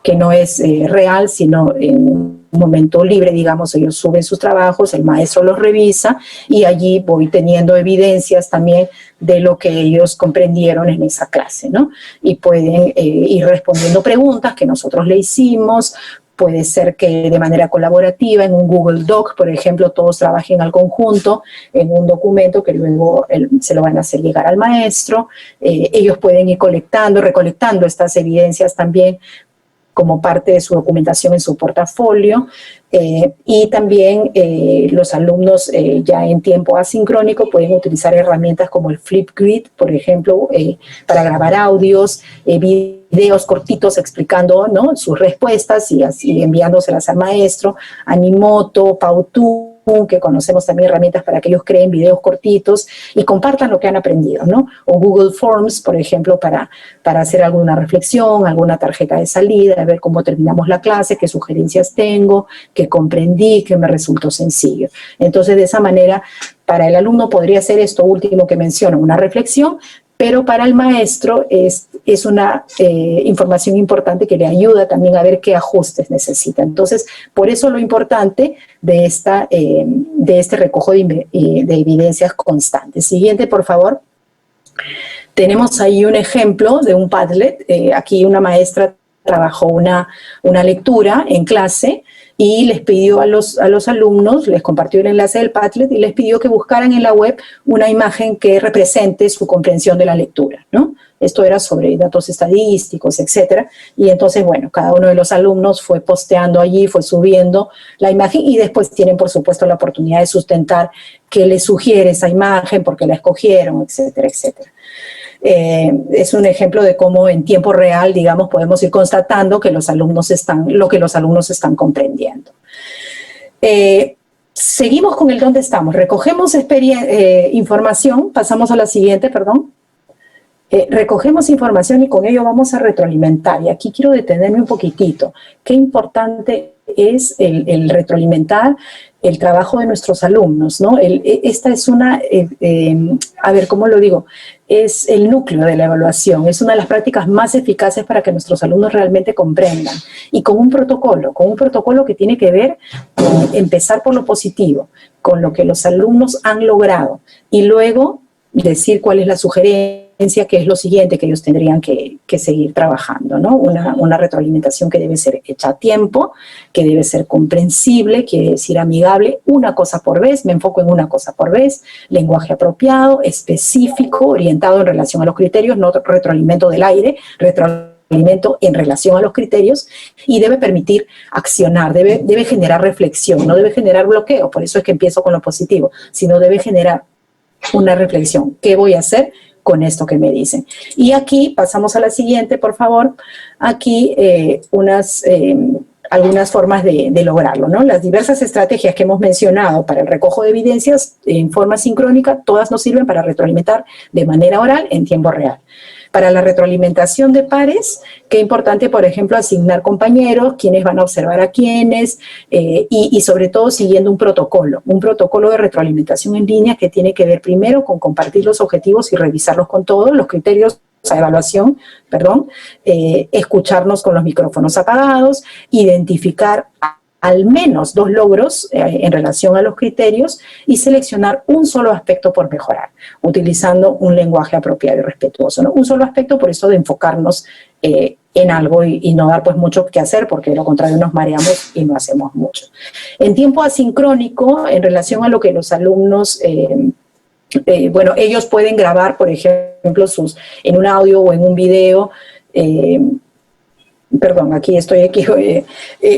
que no es real, sino en un momento libre, digamos, ellos suben sus trabajos, el maestro los revisa y allí voy teniendo evidencias también de lo que ellos comprendieron en esa clase, ¿no? Y pueden ir respondiendo preguntas que nosotros le hicimos. Puede ser que de manera colaborativa, en un Google Doc, por ejemplo, todos trabajen al conjunto en un documento que luego se lo van a hacer llegar al maestro. Ellos pueden ir recolectando estas evidencias también como parte de su documentación en su portafolio, y también los alumnos ya en tiempo asincrónico pueden utilizar herramientas como el Flipgrid, por ejemplo, para grabar audios, videos cortitos explicando, ¿no?, sus respuestas y así enviándoselas al maestro, Animoto, Pautu, que conocemos también herramientas para que ellos creen videos cortitos y compartan lo que han aprendido, ¿no? O Google Forms, por ejemplo, para hacer alguna reflexión, alguna tarjeta de salida, ver cómo terminamos la clase, qué sugerencias tengo, qué comprendí, qué me resultó sencillo. Entonces, de esa manera, para el alumno podría ser esto último que menciono, una reflexión, pero para el maestro es una información importante que le ayuda también a ver qué ajustes necesita. Entonces, por eso lo importante de este recojo de evidencias constantes. Siguiente, por favor. Tenemos ahí un ejemplo de un Padlet. Aquí una maestra trabajó una lectura en clase y les pidió a los alumnos, les compartió el enlace del Padlet y les pidió que buscaran en la web una imagen que represente su comprensión de la lectura, ¿no? Esto era sobre datos estadísticos, etcétera. Y entonces, bueno, cada uno de los alumnos fue posteando allí, fue subiendo la imagen y después tienen, por supuesto, la oportunidad de sustentar qué les sugiere esa imagen, por qué la escogieron, etcétera, etcétera. Es un ejemplo de cómo en tiempo real, digamos, podemos ir constatando lo que los alumnos están comprendiendo. Seguimos con el dónde estamos. Recogemos información, pasamos a la siguiente, perdón. Recogemos información y con ello vamos a retroalimentar. Y aquí quiero detenerme un poquitito. Qué importante es el retroalimentar el trabajo de nuestros alumnos, ¿no? Esta es a ver, ¿cómo lo digo? Es el núcleo de la evaluación, es una de las prácticas más eficaces para que nuestros alumnos realmente comprendan. Y con un protocolo que tiene que ver con empezar por lo positivo, con lo que los alumnos han logrado, y luego decir cuál es la sugerencia, que es lo siguiente que ellos tendrían que seguir trabajando, ¿no? Una retroalimentación que debe ser hecha a tiempo, que debe ser comprensible, quiere decir amigable, una cosa por vez, me enfoco en una cosa por vez, lenguaje apropiado, específico, orientado en relación a los criterios, no retroalimento del aire, retroalimento en relación a los criterios, y debe permitir accionar, debe generar reflexión, no debe generar bloqueo, por eso es que empiezo con lo positivo, sino debe generar una reflexión. ¿Qué voy a hacer con esto que me dicen? Y aquí pasamos a la siguiente, por favor. Aquí algunas formas de lograrlo, ¿no? Las diversas estrategias que hemos mencionado para el recojo de evidencias en forma sincrónica, todas nos sirven para retroalimentar de manera oral en tiempo real. Para la retroalimentación de pares, qué importante, por ejemplo, asignar compañeros, quiénes van a observar a quiénes, y sobre todo siguiendo un protocolo de retroalimentación en línea que tiene que ver primero con compartir los objetivos y revisarlos con todos los criterios a evaluación, escucharnos con los micrófonos apagados, identificar al menos 2 logros en relación a los criterios y seleccionar un solo aspecto por mejorar, utilizando un lenguaje apropiado y respetuoso, ¿no? Un solo aspecto, por eso de enfocarnos en algo y no dar pues mucho que hacer, porque de lo contrario nos mareamos y no hacemos mucho. En tiempo asincrónico, en relación a lo que los alumnos... ellos pueden grabar, por ejemplo, en un audio o en un video, perdón,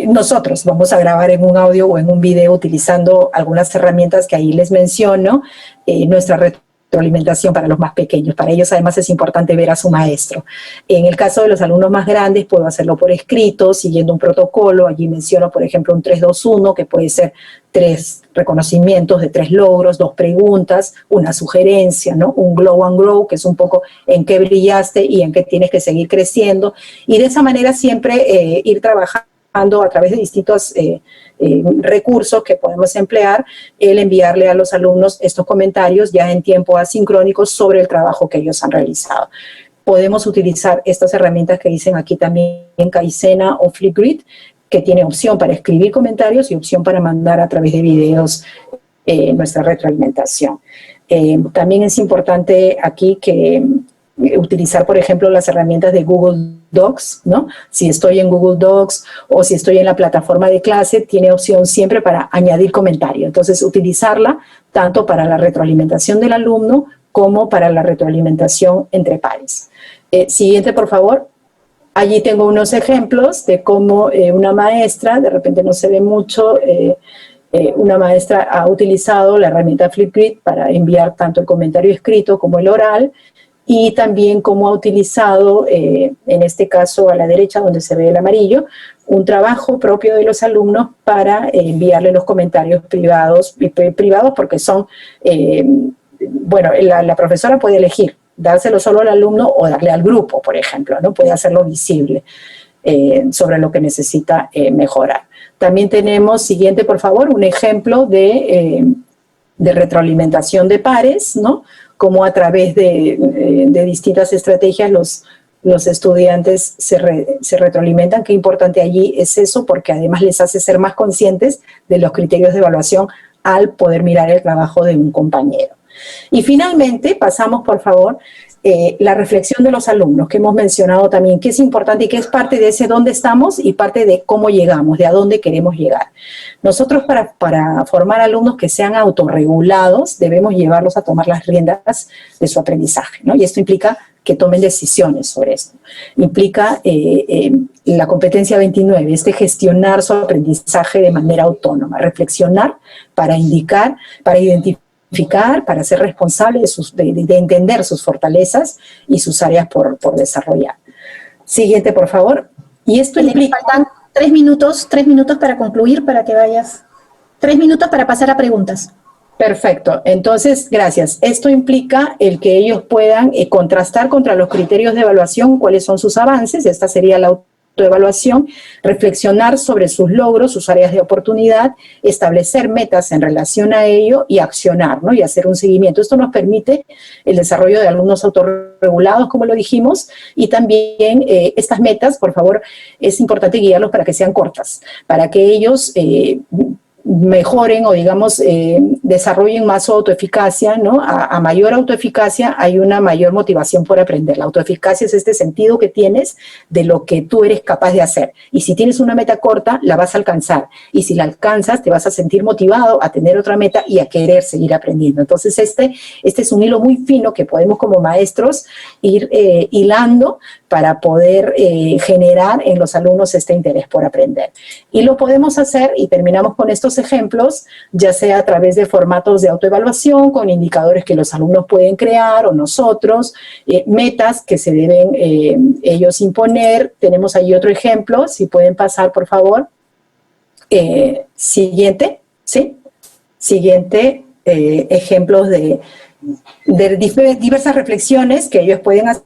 nosotros vamos a grabar en un audio o en un video utilizando algunas herramientas que ahí les menciono, nuestra retroalimentación para los más pequeños. Para ellos además es importante ver a su maestro. En el caso de los alumnos más grandes puedo hacerlo por escrito, siguiendo un protocolo. Allí menciono, por ejemplo, un 3-2-1, que puede ser 3 reconocimientos de 3 logros, 2 preguntas, una sugerencia, ¿no? Un glow and grow, que es un poco en qué brillaste y en qué tienes que seguir creciendo. Y de esa manera siempre ir trabajando a través de distintos recursos que podemos emplear, el enviarle a los alumnos estos comentarios ya en tiempo asincrónico sobre el trabajo que ellos han realizado. Podemos utilizar estas herramientas que dicen aquí también Kaizena o Flipgrid, que tiene opción para escribir comentarios y opción para mandar a través de videos nuestra retroalimentación. También es importante aquí que utilizar, por ejemplo, las herramientas de Google Docs, ¿no? Si estoy en Google Docs o si estoy en la plataforma de clase, tiene opción siempre para añadir comentario. Entonces, utilizarla tanto para la retroalimentación del alumno como para la retroalimentación entre pares. Siguiente, por favor. Allí tengo unos ejemplos de cómo una maestra, de repente no se ve mucho, una maestra ha utilizado la herramienta Flipgrid para enviar tanto el comentario escrito como el oral, y también cómo ha utilizado, en este caso a la derecha donde se ve el amarillo, un trabajo propio de los alumnos para enviarle los comentarios privados porque son, bueno, la profesora puede elegir dárselo solo al alumno o darle al grupo, por ejemplo, ¿no? Puede hacerlo visible sobre lo que necesita mejorar. También tenemos, siguiente por favor, un ejemplo de retroalimentación de pares, ¿no? Cómo a través de distintas estrategias los estudiantes se retroalimentan. Qué importante allí es eso, porque además les hace ser más conscientes de los criterios de evaluación al poder mirar el trabajo de un compañero. Y finalmente, pasamos por favor, la reflexión de los alumnos, que hemos mencionado también, que es importante y que es parte de ese dónde estamos y parte de cómo llegamos, de a dónde queremos llegar. Nosotros para formar alumnos que sean autorregulados, debemos llevarlos a tomar las riendas de su aprendizaje, ¿no? Y esto implica que tomen decisiones sobre esto. Implica la competencia 29, gestionar su aprendizaje de manera autónoma, reflexionar para indicar, para identificar, para ser responsable de entender sus fortalezas y sus áreas por desarrollar. Siguiente, por favor. Y esto implica... Faltan 3 minutos para concluir, para que vayas. 3 minutos para pasar a preguntas. Perfecto. Entonces, gracias. Esto implica el que ellos puedan contrastar contra los criterios de evaluación cuáles son sus avances. Esta sería la autoevaluación, reflexionar sobre sus logros, sus áreas de oportunidad, establecer metas en relación a ello y accionar, ¿no? Y hacer un seguimiento. Esto nos permite el desarrollo de alumnos autorregulados, como lo dijimos, y también estas metas, por favor, es importante guiarlos para que sean cortas, para que ellos mejoren o digamos desarrollen más su autoeficacia, ¿no? A mayor autoeficacia hay una mayor motivación por aprender. La autoeficacia es este sentido que tienes de lo que tú eres capaz de hacer. Y si tienes una meta corta, la vas a alcanzar. Y si la alcanzas, te vas a sentir motivado a tener otra meta y a querer seguir aprendiendo. Entonces este es un hilo muy fino que podemos como maestros ir hilando para poder generar en los alumnos este interés por aprender. Y lo podemos hacer, y terminamos con estos ejemplos, ya sea a través de formatos de autoevaluación, con indicadores que los alumnos pueden crear o nosotros, metas que se deben ellos imponer. Tenemos ahí otro ejemplo, si pueden pasar por favor. Siguiente, ¿sí? Siguiente, ejemplos de diversas reflexiones que ellos pueden hacer.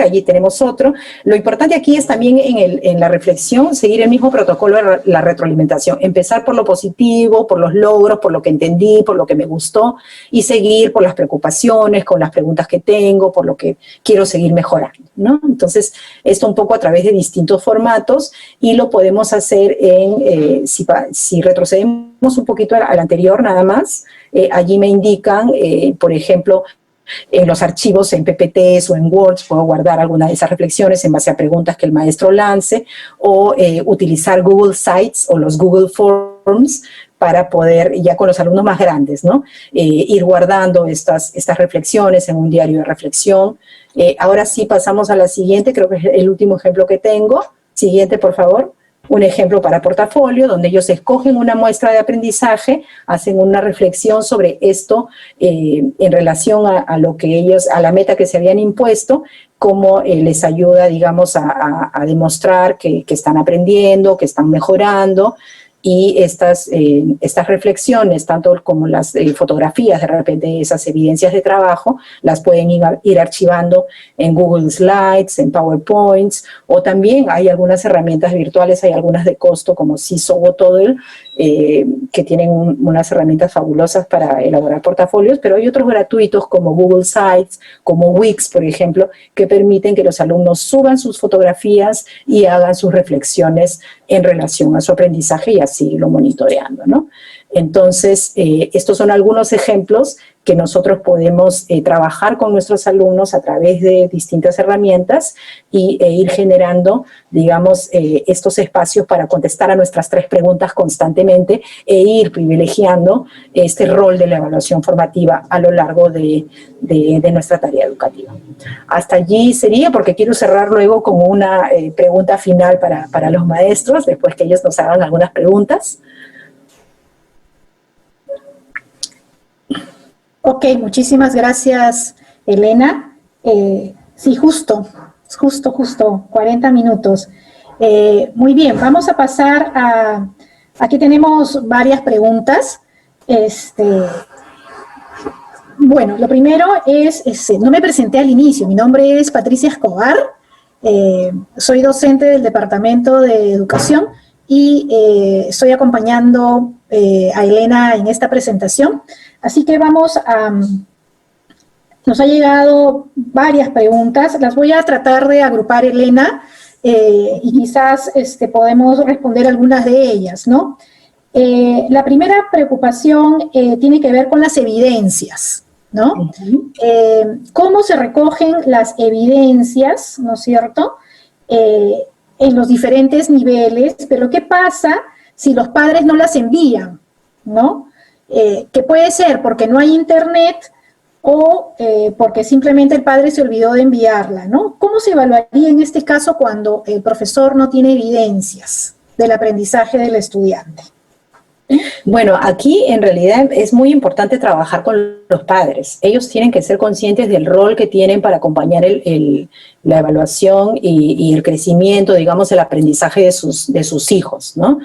Allí tenemos otro. Lo importante aquí es también en la reflexión seguir el mismo protocolo de la retroalimentación. Empezar por lo positivo, por los logros, por lo que entendí, por lo que me gustó, y seguir por las preocupaciones, con las preguntas que tengo, por lo que quiero seguir mejorando, ¿no? Entonces, esto un poco a través de distintos formatos, y lo podemos hacer si retrocedemos un poquito al anterior nada más, allí me indican, por ejemplo, en los archivos en PPTs o en Words puedo guardar alguna de esas reflexiones en base a preguntas que el maestro lance, o utilizar Google Sites o los Google Forms para poder, ya con los alumnos más grandes, ¿no? Ir guardando estas reflexiones en un diario de reflexión. Ahora sí pasamos a la siguiente, creo que es el último ejemplo que tengo. Siguiente, por favor. Un ejemplo para portafolio, donde ellos escogen una muestra de aprendizaje, hacen una reflexión sobre esto en relación a lo que ellos, a la meta que se habían impuesto, cómo les ayuda, digamos, a demostrar que están aprendiendo, que están mejorando. Y estas reflexiones, tanto como las fotografías, de repente esas evidencias de trabajo, las pueden ir archivando en Google Slides, en PowerPoints, o también hay algunas herramientas virtuales, hay algunas de costo como Seesaw o Toddle, que tienen unas herramientas fabulosas para elaborar portafolios, pero hay otros gratuitos como Google Sites, como Wix, por ejemplo, que permiten que los alumnos suban sus fotografías y hagan sus reflexiones en relación a su aprendizaje y así lo monitoreando, ¿no? Entonces, estos son algunos ejemplos que nosotros podemos trabajar con nuestros alumnos a través de distintas herramientas e ir generando, digamos, estos espacios para contestar a nuestras 3 preguntas constantemente e ir privilegiando este rol de la evaluación formativa a lo largo de nuestra tarea educativa. Hasta allí sería, porque quiero cerrar luego con una pregunta final para los maestros, después que ellos nos hagan algunas preguntas. Ok, muchísimas gracias, Elena. Sí, justo, 40 minutos. Muy bien, vamos a pasar a... Aquí tenemos varias preguntas. Bueno, lo primero es, no me presenté al inicio, mi nombre es Patricia Escobar, soy docente del Departamento de Educación y estoy acompañando a Elena en esta presentación. Así que vamos a... Nos ha llegado varias preguntas, las voy a tratar de agrupar, Elena, y quizás podemos responder algunas de ellas, ¿no? La primera preocupación tiene que ver con las evidencias, ¿no? Uh-huh. ¿Cómo se recogen las evidencias, ¿no es cierto?, en los diferentes niveles, pero ¿qué pasa si los padres no las envían, ¿no? Que puede ser porque no hay internet o porque simplemente el padre se olvidó de enviarla, ¿no? ¿Cómo se evaluaría en este caso cuando el profesor no tiene evidencias del aprendizaje del estudiante? Bueno, aquí en realidad es muy importante trabajar con los padres. Ellos tienen que ser conscientes del rol que tienen para acompañar la evaluación y el crecimiento, digamos, el aprendizaje de sus hijos, ¿no?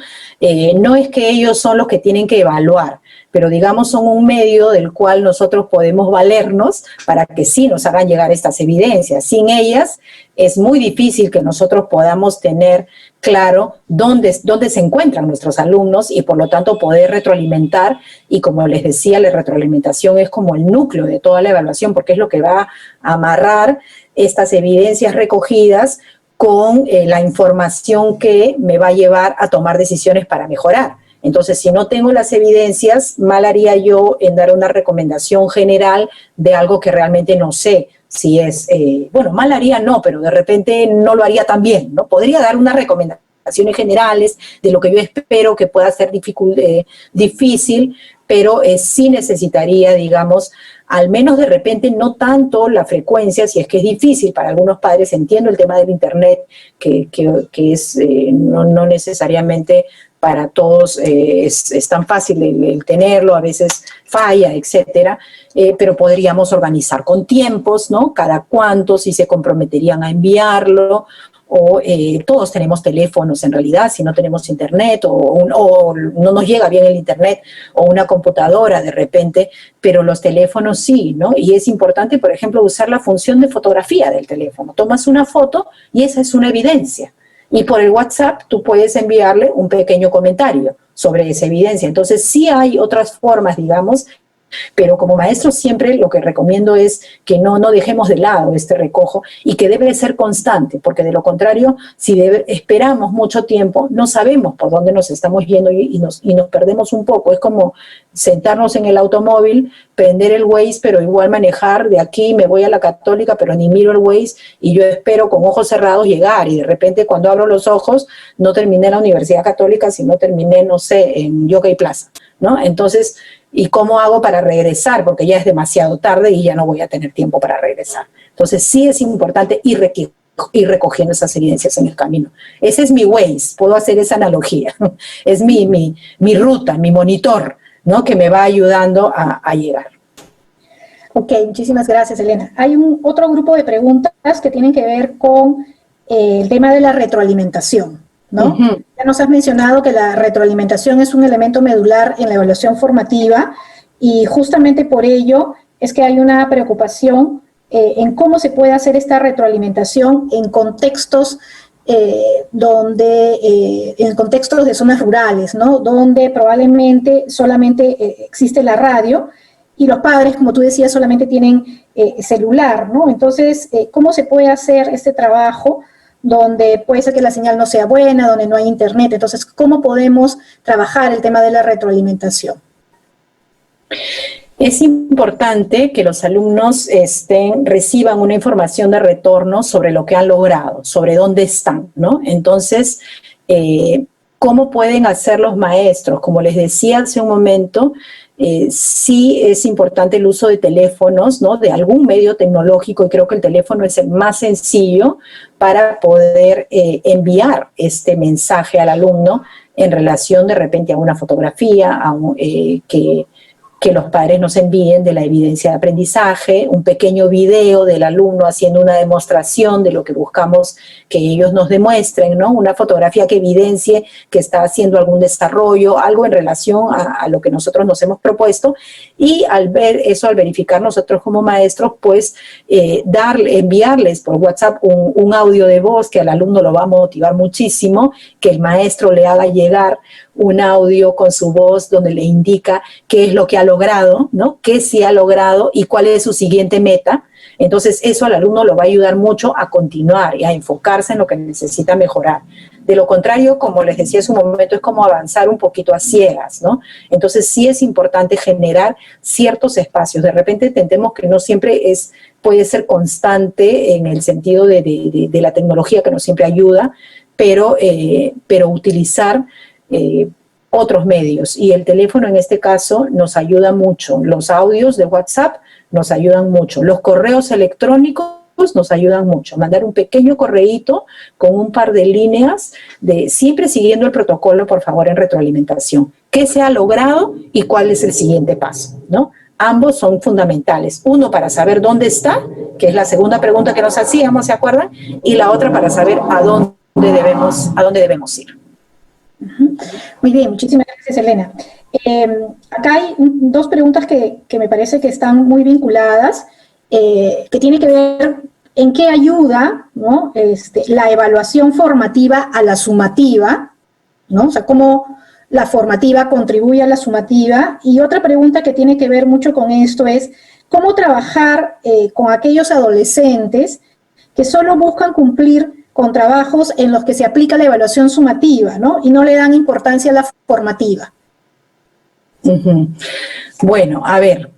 No es que ellos son los que tienen que evaluar, pero digamos son un medio del cual nosotros podemos valernos para que sí nos hagan llegar estas evidencias. Sin ellas es muy difícil que nosotros podamos tener claro dónde se encuentran nuestros alumnos y por lo tanto poder retroalimentar, y como les decía, la retroalimentación es como el núcleo de toda la evaluación porque es lo que va a amarrar estas evidencias recogidas con la información que me va a llevar a tomar decisiones para mejorar. Entonces, si no tengo las evidencias, mal haría yo en dar una recomendación general de algo que realmente no sé si es, bueno, mal haría no, pero de repente no lo haría tan bien, ¿no? Podría dar unas recomendaciones generales de lo que yo espero que pueda ser difícil, pero sí necesitaría, digamos, al menos de repente no tanto la frecuencia, si es que es difícil para algunos padres. Entiendo el tema del internet, que es no necesariamente para todos es tan fácil el tenerlo, a veces falla, etcétera, pero podríamos organizar con tiempos, ¿no? Cada cuánto, si se comprometerían a enviarlo, o todos tenemos teléfonos en realidad, si no tenemos internet, o no nos llega bien el internet, o una computadora de repente, pero los teléfonos sí, ¿no? Y es importante, por ejemplo, usar la función de fotografía del teléfono. Tomas una foto y esa es una evidencia. Y por el WhatsApp tú puedes enviarle un pequeño comentario sobre esa evidencia. Entonces sí hay otras formas, digamos, pero como maestro siempre lo que recomiendo es que no dejemos de lado este recojo y que debe ser constante, porque de lo contrario, si esperamos mucho tiempo, no sabemos por dónde nos estamos yendo y nos perdemos un poco. Es como sentarnos en el automóvil, prender el Waze, pero igual manejar de aquí, me voy a la Católica, pero ni miro el Waze y yo espero con ojos cerrados llegar, y de repente cuando abro los ojos no terminé en la Universidad Católica, sino terminé, no sé, en Yoga y Plaza, ¿no? Entonces, ¿y cómo hago para regresar? Porque ya es demasiado tarde y ya no voy a tener tiempo para regresar. Entonces, sí es importante ir recogiendo esas evidencias en el camino. Ese es mi Waze, puedo hacer esa analogía. Es mi ruta, mi monitor, ¿no? Que me va ayudando a llegar. Ok, muchísimas gracias, Elena. Hay otro grupo de preguntas que tienen que ver con el tema de la retroalimentación, ¿no? Ya nos has mencionado que la retroalimentación es un elemento medular en la evaluación formativa y justamente por ello es que hay una preocupación en cómo se puede hacer esta retroalimentación en contextos en contextos de zonas rurales, ¿no? Donde probablemente solamente existe la radio y los padres, como tú decías, solamente tienen celular, ¿no? Entonces, ¿cómo se puede hacer este trabajo donde puede ser que la señal no sea buena, donde no hay internet? Entonces, ¿cómo podemos trabajar el tema de la retroalimentación? Es importante que los alumnos reciban una información de retorno sobre lo que han logrado, sobre dónde están, ¿no? Entonces, ¿cómo pueden hacer los maestros? Como les decía hace un momento, sí es importante el uso de teléfonos, ¿no? De algún medio tecnológico, y creo que el teléfono es el más sencillo para poder enviar este mensaje al alumno en relación de repente a una fotografía, que los padres nos envíen de la evidencia de aprendizaje, un pequeño video del alumno haciendo una demostración de lo que buscamos que ellos nos demuestren, ¿no? Una fotografía que evidencie que está haciendo algún desarrollo, algo en relación a lo que nosotros nos hemos propuesto, y al ver eso, al verificar nosotros como maestros, pues enviarles por WhatsApp un audio de voz que al alumno lo va a motivar muchísimo, que el maestro le haga llegar un audio con su voz donde le indica qué es lo que ha logrado, ¿no? Qué sí ha logrado y cuál es su siguiente meta. Entonces, eso al alumno lo va a ayudar mucho a continuar y a enfocarse en lo que necesita mejorar. De lo contrario, como les decía hace un momento, es como avanzar un poquito a ciegas, ¿no? Entonces, sí es importante generar ciertos espacios. De repente, entendemos que no siempre puede ser constante en el sentido de la tecnología, que no siempre ayuda, pero utilizar otros medios, y el teléfono en este caso nos ayuda mucho. Los audios de WhatsApp nos ayudan mucho, los correos electrónicos nos ayudan mucho. Mandar un pequeño correíto con un par de líneas, siempre siguiendo el protocolo, por favor, en retroalimentación. ¿Qué se ha logrado y cuál es el siguiente paso, ¿no? Ambos son fundamentales. Uno para saber dónde está, que es la segunda pregunta que nos hacíamos, ¿se acuerdan? Y la otra para saber a dónde debemos ir. Muy bien, muchísimas gracias, Elena. Acá hay dos preguntas que me parece que están muy vinculadas, que tienen que ver en qué ayuda, ¿no? La evaluación formativa a la sumativa, ¿no? O sea, cómo la formativa contribuye a la sumativa. Y otra pregunta que tiene que ver mucho con esto es cómo trabajar con aquellos adolescentes que solo buscan cumplir con trabajos en los que se aplica la evaluación sumativa, ¿no? Y no le dan importancia a la formativa. Bueno, a ver,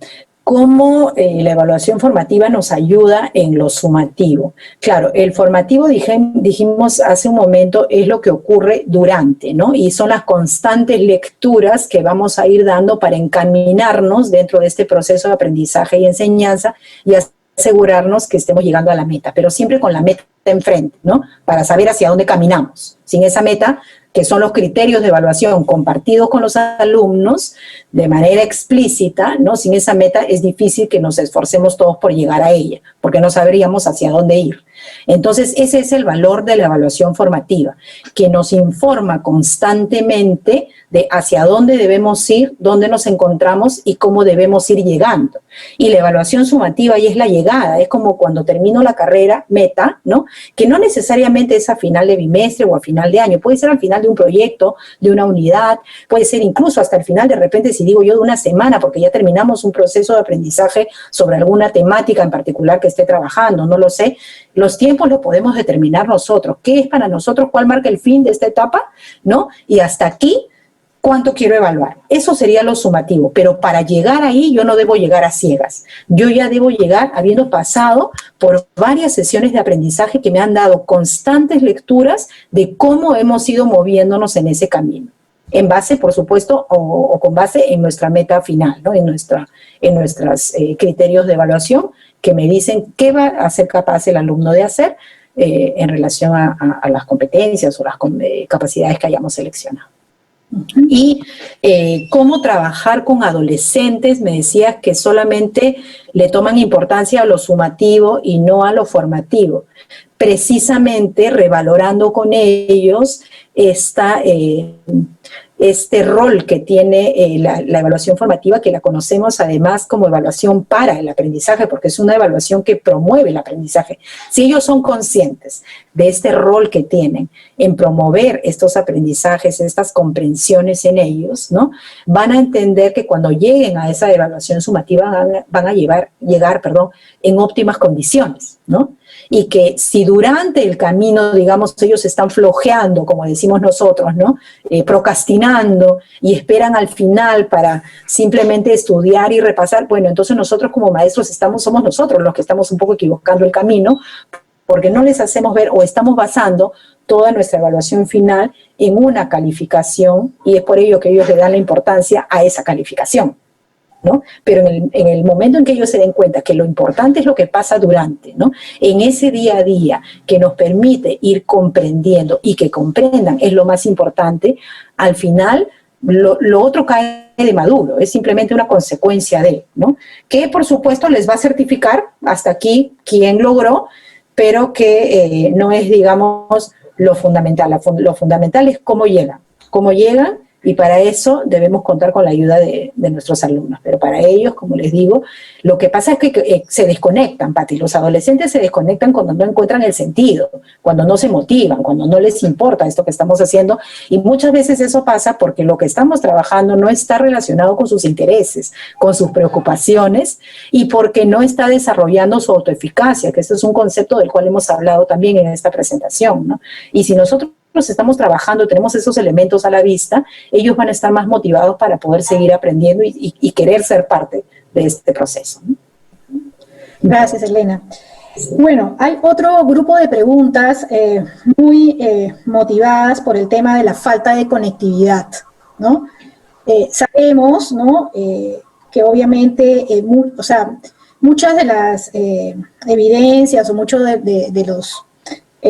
¿cómo la evaluación formativa nos ayuda en lo sumativo? Claro, el formativo, dijimos hace un momento, es lo que ocurre durante, ¿no? Y son las constantes lecturas que vamos a ir dando para encaminarnos dentro de este proceso de aprendizaje y enseñanza y asegurarnos que estemos llegando a la meta, pero siempre con la meta enfrente, ¿no? Para saber hacia dónde caminamos. Sin esa meta, que son los criterios de evaluación compartidos con los alumnos de manera explícita, ¿no? Sin esa meta es difícil que nos esforcemos todos por llegar a ella, porque no sabríamos hacia dónde ir. Entonces, ese es el valor de la evaluación formativa, que nos informa constantemente de hacia dónde debemos ir, dónde nos encontramos y cómo debemos ir llegando. Y la evaluación sumativa y es la llegada, es como cuando termino la carrera, meta, ¿no? Que no necesariamente es a final de bimestre o a final de año, puede ser al final de un proyecto, de una unidad, puede ser incluso hasta el final, de repente, si digo yo, de una semana, porque ya terminamos un proceso de aprendizaje sobre alguna temática en particular que esté trabajando, no lo sé. Los tiempos los podemos determinar nosotros. ¿Qué es para nosotros? ¿Cuál marca el fin de esta etapa? ¿No? Y hasta aquí, ¿cuánto quiero evaluar? Eso sería lo sumativo, pero para llegar ahí yo no debo llegar a ciegas. Yo ya debo llegar habiendo pasado por varias sesiones de aprendizaje que me han dado constantes lecturas de cómo hemos ido moviéndonos en ese camino. en base, por supuesto, o con base en nuestra meta final, ¿no? En nuestros criterios de evaluación que me dicen qué va a ser capaz el alumno de hacer en relación a las competencias o las capacidades que hayamos seleccionado. Y cómo trabajar con adolescentes, me decías que solamente le toman importancia a lo sumativo y no a lo formativo, precisamente revalorando con ellos este rol que tiene la evaluación formativa, que la conocemos además como evaluación para el aprendizaje, porque es una evaluación que promueve el aprendizaje. Si ellos son conscientes de este rol que tienen en promover estos aprendizajes, estas comprensiones en ellos, ¿no? Van a entender que cuando lleguen a esa evaluación sumativa van a llegar en óptimas condiciones, ¿no? Y que si durante el camino, digamos, ellos están flojeando, como decimos nosotros, ¿no? Procrastinando y esperan al final para simplemente estudiar y repasar, bueno, entonces nosotros como maestros somos nosotros los que estamos un poco equivocando el camino, porque no les hacemos ver o estamos basando toda nuestra evaluación final en una calificación, y es por ello que ellos le dan la importancia a esa calificación, ¿no? Pero en el momento en que ellos se den cuenta que lo importante es lo que pasa durante, ¿no? En ese día a día que nos permite ir comprendiendo y que comprendan es lo más importante, al final lo otro cae de maduro, es simplemente una consecuencia de, ¿no? Que por supuesto les va a certificar hasta aquí quién logró, pero que no es, digamos, lo fundamental. Lo fundamental es cómo llegan, y para eso debemos contar con la ayuda de nuestros alumnos. Pero para ellos, como les digo, lo que pasa es que se desconectan, Pati. Los adolescentes se desconectan cuando no encuentran el sentido, cuando no se motivan, cuando no les importa esto que estamos haciendo. Y muchas veces eso pasa porque lo que estamos trabajando no está relacionado con sus intereses, con sus preocupaciones, y porque no está desarrollando su autoeficacia, que este es un concepto del cual hemos hablado también en esta presentación, ¿no? Y si nosotros estamos trabajando, tenemos esos elementos a la vista, ellos van a estar más motivados para poder seguir aprendiendo y querer ser parte de este proceso, ¿no? Gracias, Elena. Bueno, hay otro grupo de preguntas muy motivadas por el tema de la falta de conectividad, ¿no? Sabemos, ¿no? Que obviamente, muchas de las evidencias o muchos de los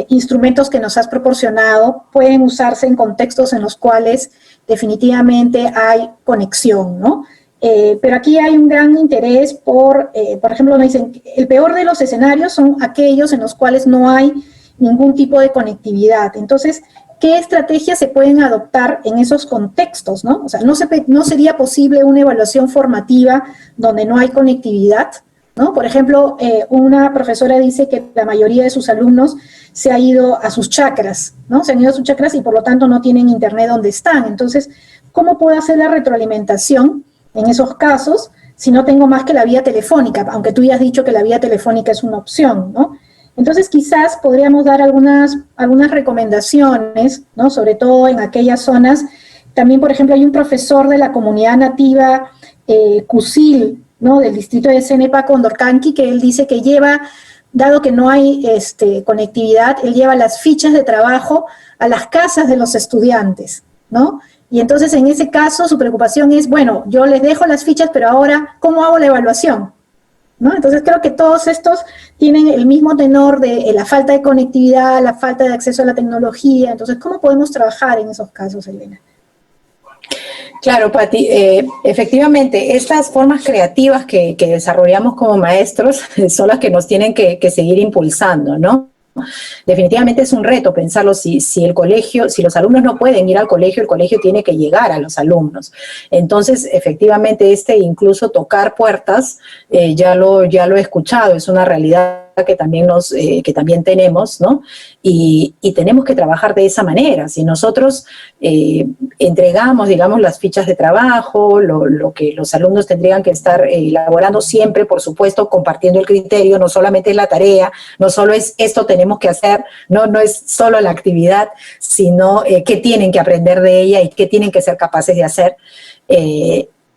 instrumentos que nos has proporcionado pueden usarse en contextos en los cuales definitivamente hay conexión, ¿no? Pero aquí hay un gran interés por ejemplo, nos dicen, el peor de los escenarios son aquellos en los cuales no hay ningún tipo de conectividad. Entonces, ¿qué estrategias se pueden adoptar en esos contextos, ¿no? O sea, no sería posible una evaluación formativa donde no hay conectividad, ¿no? Por ejemplo, una profesora dice que la mayoría de sus alumnos se ha ido a sus chacras, ¿no? Se han ido a sus chacras y por lo tanto no tienen internet donde están. Entonces, ¿cómo puedo hacer la retroalimentación en esos casos si no tengo más que la vía telefónica? Aunque tú ya has dicho que la vía telefónica es una opción, ¿no? Entonces, quizás podríamos dar algunas recomendaciones, ¿no? Sobre todo en aquellas zonas. También, por ejemplo, hay un profesor de la comunidad nativa Cusil, ¿no? Del distrito de Cenepa, Condorcanqui, que él dice que dado que no hay conectividad, él lleva las fichas de trabajo a las casas de los estudiantes, ¿no? Y entonces en ese caso su preocupación es, bueno, yo les dejo las fichas, pero ahora, ¿cómo hago la evaluación? ¿No? Entonces creo que todos estos tienen el mismo tenor de la falta de conectividad, la falta de acceso a la tecnología. Entonces, ¿cómo podemos trabajar en esos casos, Elena? Claro, Pati, efectivamente, estas formas creativas que desarrollamos como maestros son las que nos tienen que seguir impulsando, ¿no? Definitivamente es un reto pensarlo, si los alumnos no pueden ir al colegio, el colegio tiene que llegar a los alumnos. Entonces, efectivamente, incluso tocar puertas, ya lo he escuchado, es una realidad que también tenemos, ¿no? Y tenemos que trabajar de esa manera. Si nosotros entregamos, digamos, las fichas de trabajo, lo que los alumnos tendrían que estar elaborando siempre, por supuesto, compartiendo el criterio, no solamente es la tarea, no solo es esto tenemos que hacer, no es solo la actividad, sino qué tienen que aprender de ella y qué tienen que ser capaces de hacer.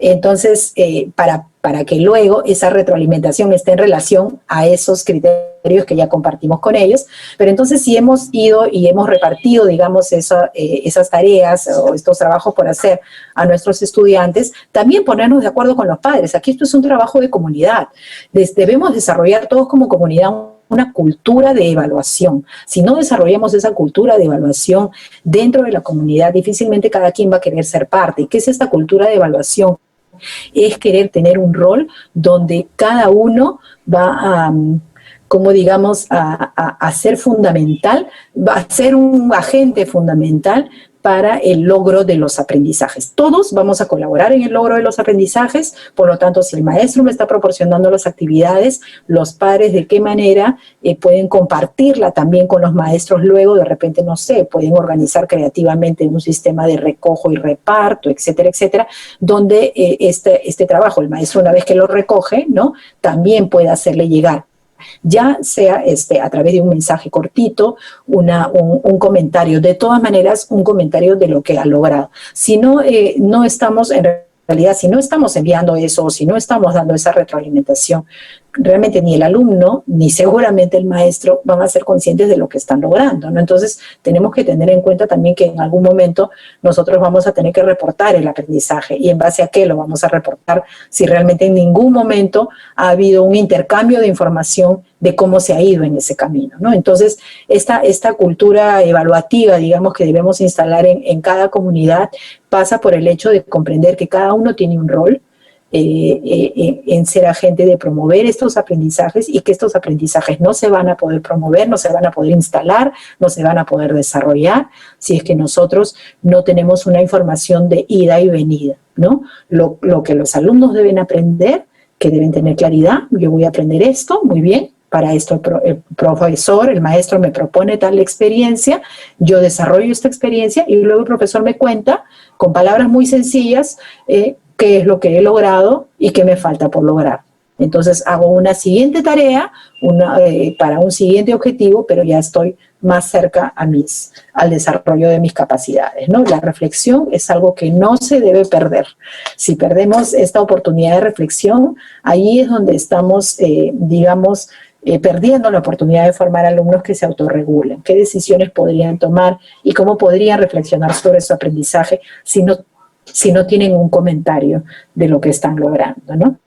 Entonces, para que luego esa retroalimentación esté en relación a esos criterios que ya compartimos con ellos. Pero entonces si hemos ido y hemos repartido, digamos, esas tareas o estos trabajos por hacer a nuestros estudiantes, también ponernos de acuerdo con los padres. Aquí esto es un trabajo de comunidad. Debemos desarrollar todos como comunidad una cultura de evaluación. Si no desarrollamos esa cultura de evaluación dentro de la comunidad, difícilmente cada quien va a querer ser parte. ¿Y qué es esta cultura de evaluación? Es querer tener un rol donde cada uno va a, como digamos, a ser fundamental, va a ser un agente fundamental para el logro de los aprendizajes. Todos vamos a colaborar en el logro de los aprendizajes, por lo tanto, si el maestro me está proporcionando las actividades, los padres de qué manera pueden compartirla también con los maestros luego, de repente, no sé, pueden organizar creativamente un sistema de recojo y reparto, etcétera, etcétera, donde este trabajo, el maestro una vez que lo recoge, ¿no?, también puede hacerle llegar, ya sea a través de un mensaje cortito, un comentario, de todas maneras un comentario de lo que ha logrado. Si no, no estamos en realidad, si no estamos enviando eso, o si no estamos dando esa retroalimentación, realmente ni el alumno, ni seguramente el maestro van a ser conscientes de lo que están logrando, ¿no? Entonces, tenemos que tener en cuenta también que en algún momento nosotros vamos a tener que reportar el aprendizaje, y en base a qué lo vamos a reportar si realmente en ningún momento ha habido un intercambio de información de cómo se ha ido en ese camino, ¿no? Entonces, esta cultura evaluativa, digamos, que debemos instalar en cada comunidad, pasa por el hecho de comprender que cada uno tiene un rol, en ser agente de promover estos aprendizajes, y que estos aprendizajes no se van a poder promover, no se van a poder instalar, no se van a poder desarrollar si es que nosotros no tenemos una información de ida y venida, ¿no? Lo que los alumnos deben aprender, que deben tener claridad: yo voy a aprender esto, muy bien, para esto el profesor, el maestro me propone tal experiencia, yo desarrollo esta experiencia y luego el profesor me cuenta con palabras muy sencillas qué es lo que he logrado y qué me falta por lograr. Entonces hago una siguiente tarea para un siguiente objetivo, pero ya estoy más cerca al desarrollo de mis capacidades, ¿no? La reflexión es algo que no se debe perder. Si perdemos esta oportunidad de reflexión, ahí es donde estamos, perdiendo la oportunidad de formar alumnos que se autorregulen. ¿Qué decisiones podrían tomar y cómo podrían reflexionar sobre su aprendizaje si no tienen un comentario de lo que están logrando, ¿no?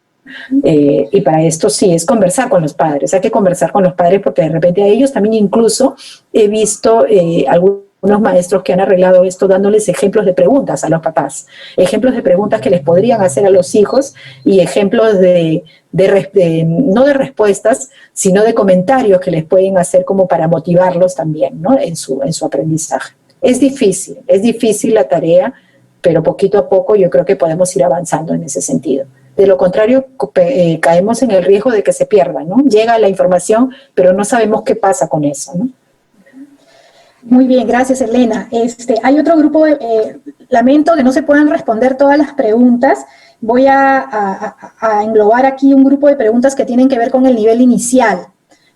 Y para esto sí, es conversar con los padres. Hay que conversar con los padres porque de repente a ellos también, incluso he visto algunos maestros que han arreglado esto dándoles ejemplos de preguntas a los papás, ejemplos de preguntas que les podrían hacer a los hijos y ejemplos no de respuestas, sino de comentarios que les pueden hacer como para motivarlos también, ¿no?, en su aprendizaje. Es difícil la tarea, pero poquito a poco yo creo que podemos ir avanzando en ese sentido. De lo contrario, caemos en el riesgo de que se pierda, ¿no? Llega la información, pero no sabemos qué pasa con eso, ¿no? Muy bien, gracias, Elena. Hay otro grupo, lamento que no se puedan responder todas las preguntas. Voy a englobar aquí un grupo de preguntas que tienen que ver con el nivel inicial.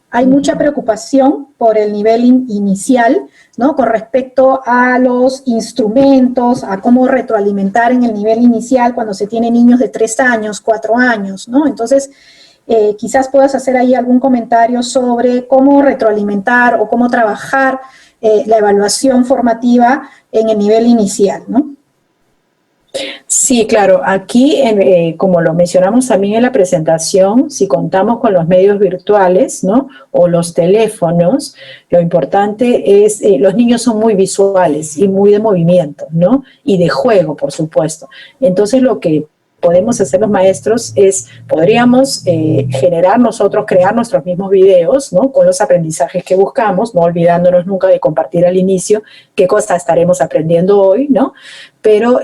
Hay mucha preocupación por el nivel inicial, ¿no?, con respecto a los instrumentos, a cómo retroalimentar en el nivel inicial cuando se tiene niños de 3 años, 4 años, ¿no? Entonces, quizás puedas hacer ahí algún comentario sobre cómo retroalimentar o cómo trabajar la evaluación formativa en el nivel inicial, ¿no? Sí, claro. Aquí, como lo mencionamos también en la presentación, si contamos con los medios virtuales, ¿no?, o los teléfonos, lo importante es, los niños son muy visuales y muy de movimiento, ¿no?, y de juego, por supuesto. Entonces, lo que podemos hacer los maestros podríamos generar nosotros, crear nuestros mismos videos, ¿no?, con los aprendizajes que buscamos, no olvidándonos nunca de compartir al inicio qué cosa estaremos aprendiendo hoy, ¿no?, pero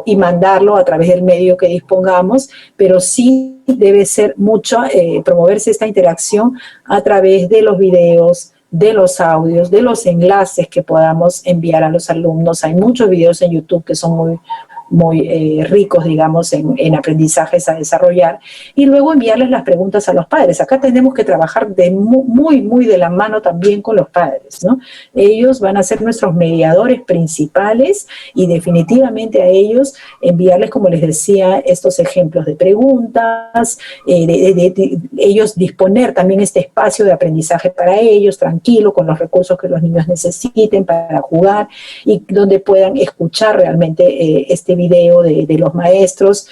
y mandarlo a través del medio que dispongamos, pero sí debe ser mucho, promoverse esta interacción a través de los videos, de los audios, de los enlaces que podamos enviar a los alumnos. Hay muchos videos en YouTube que son muy ricos, digamos, en aprendizajes a desarrollar, y luego enviarles las preguntas a los padres. Acá tenemos que trabajar muy de la mano también con los padres, ¿no? Ellos van a ser nuestros mediadores principales y definitivamente a ellos enviarles, como les decía, estos ejemplos de preguntas, ellos disponer también este espacio de aprendizaje para ellos, tranquilo, con los recursos que los niños necesiten para jugar y donde puedan escuchar realmente este video de los maestros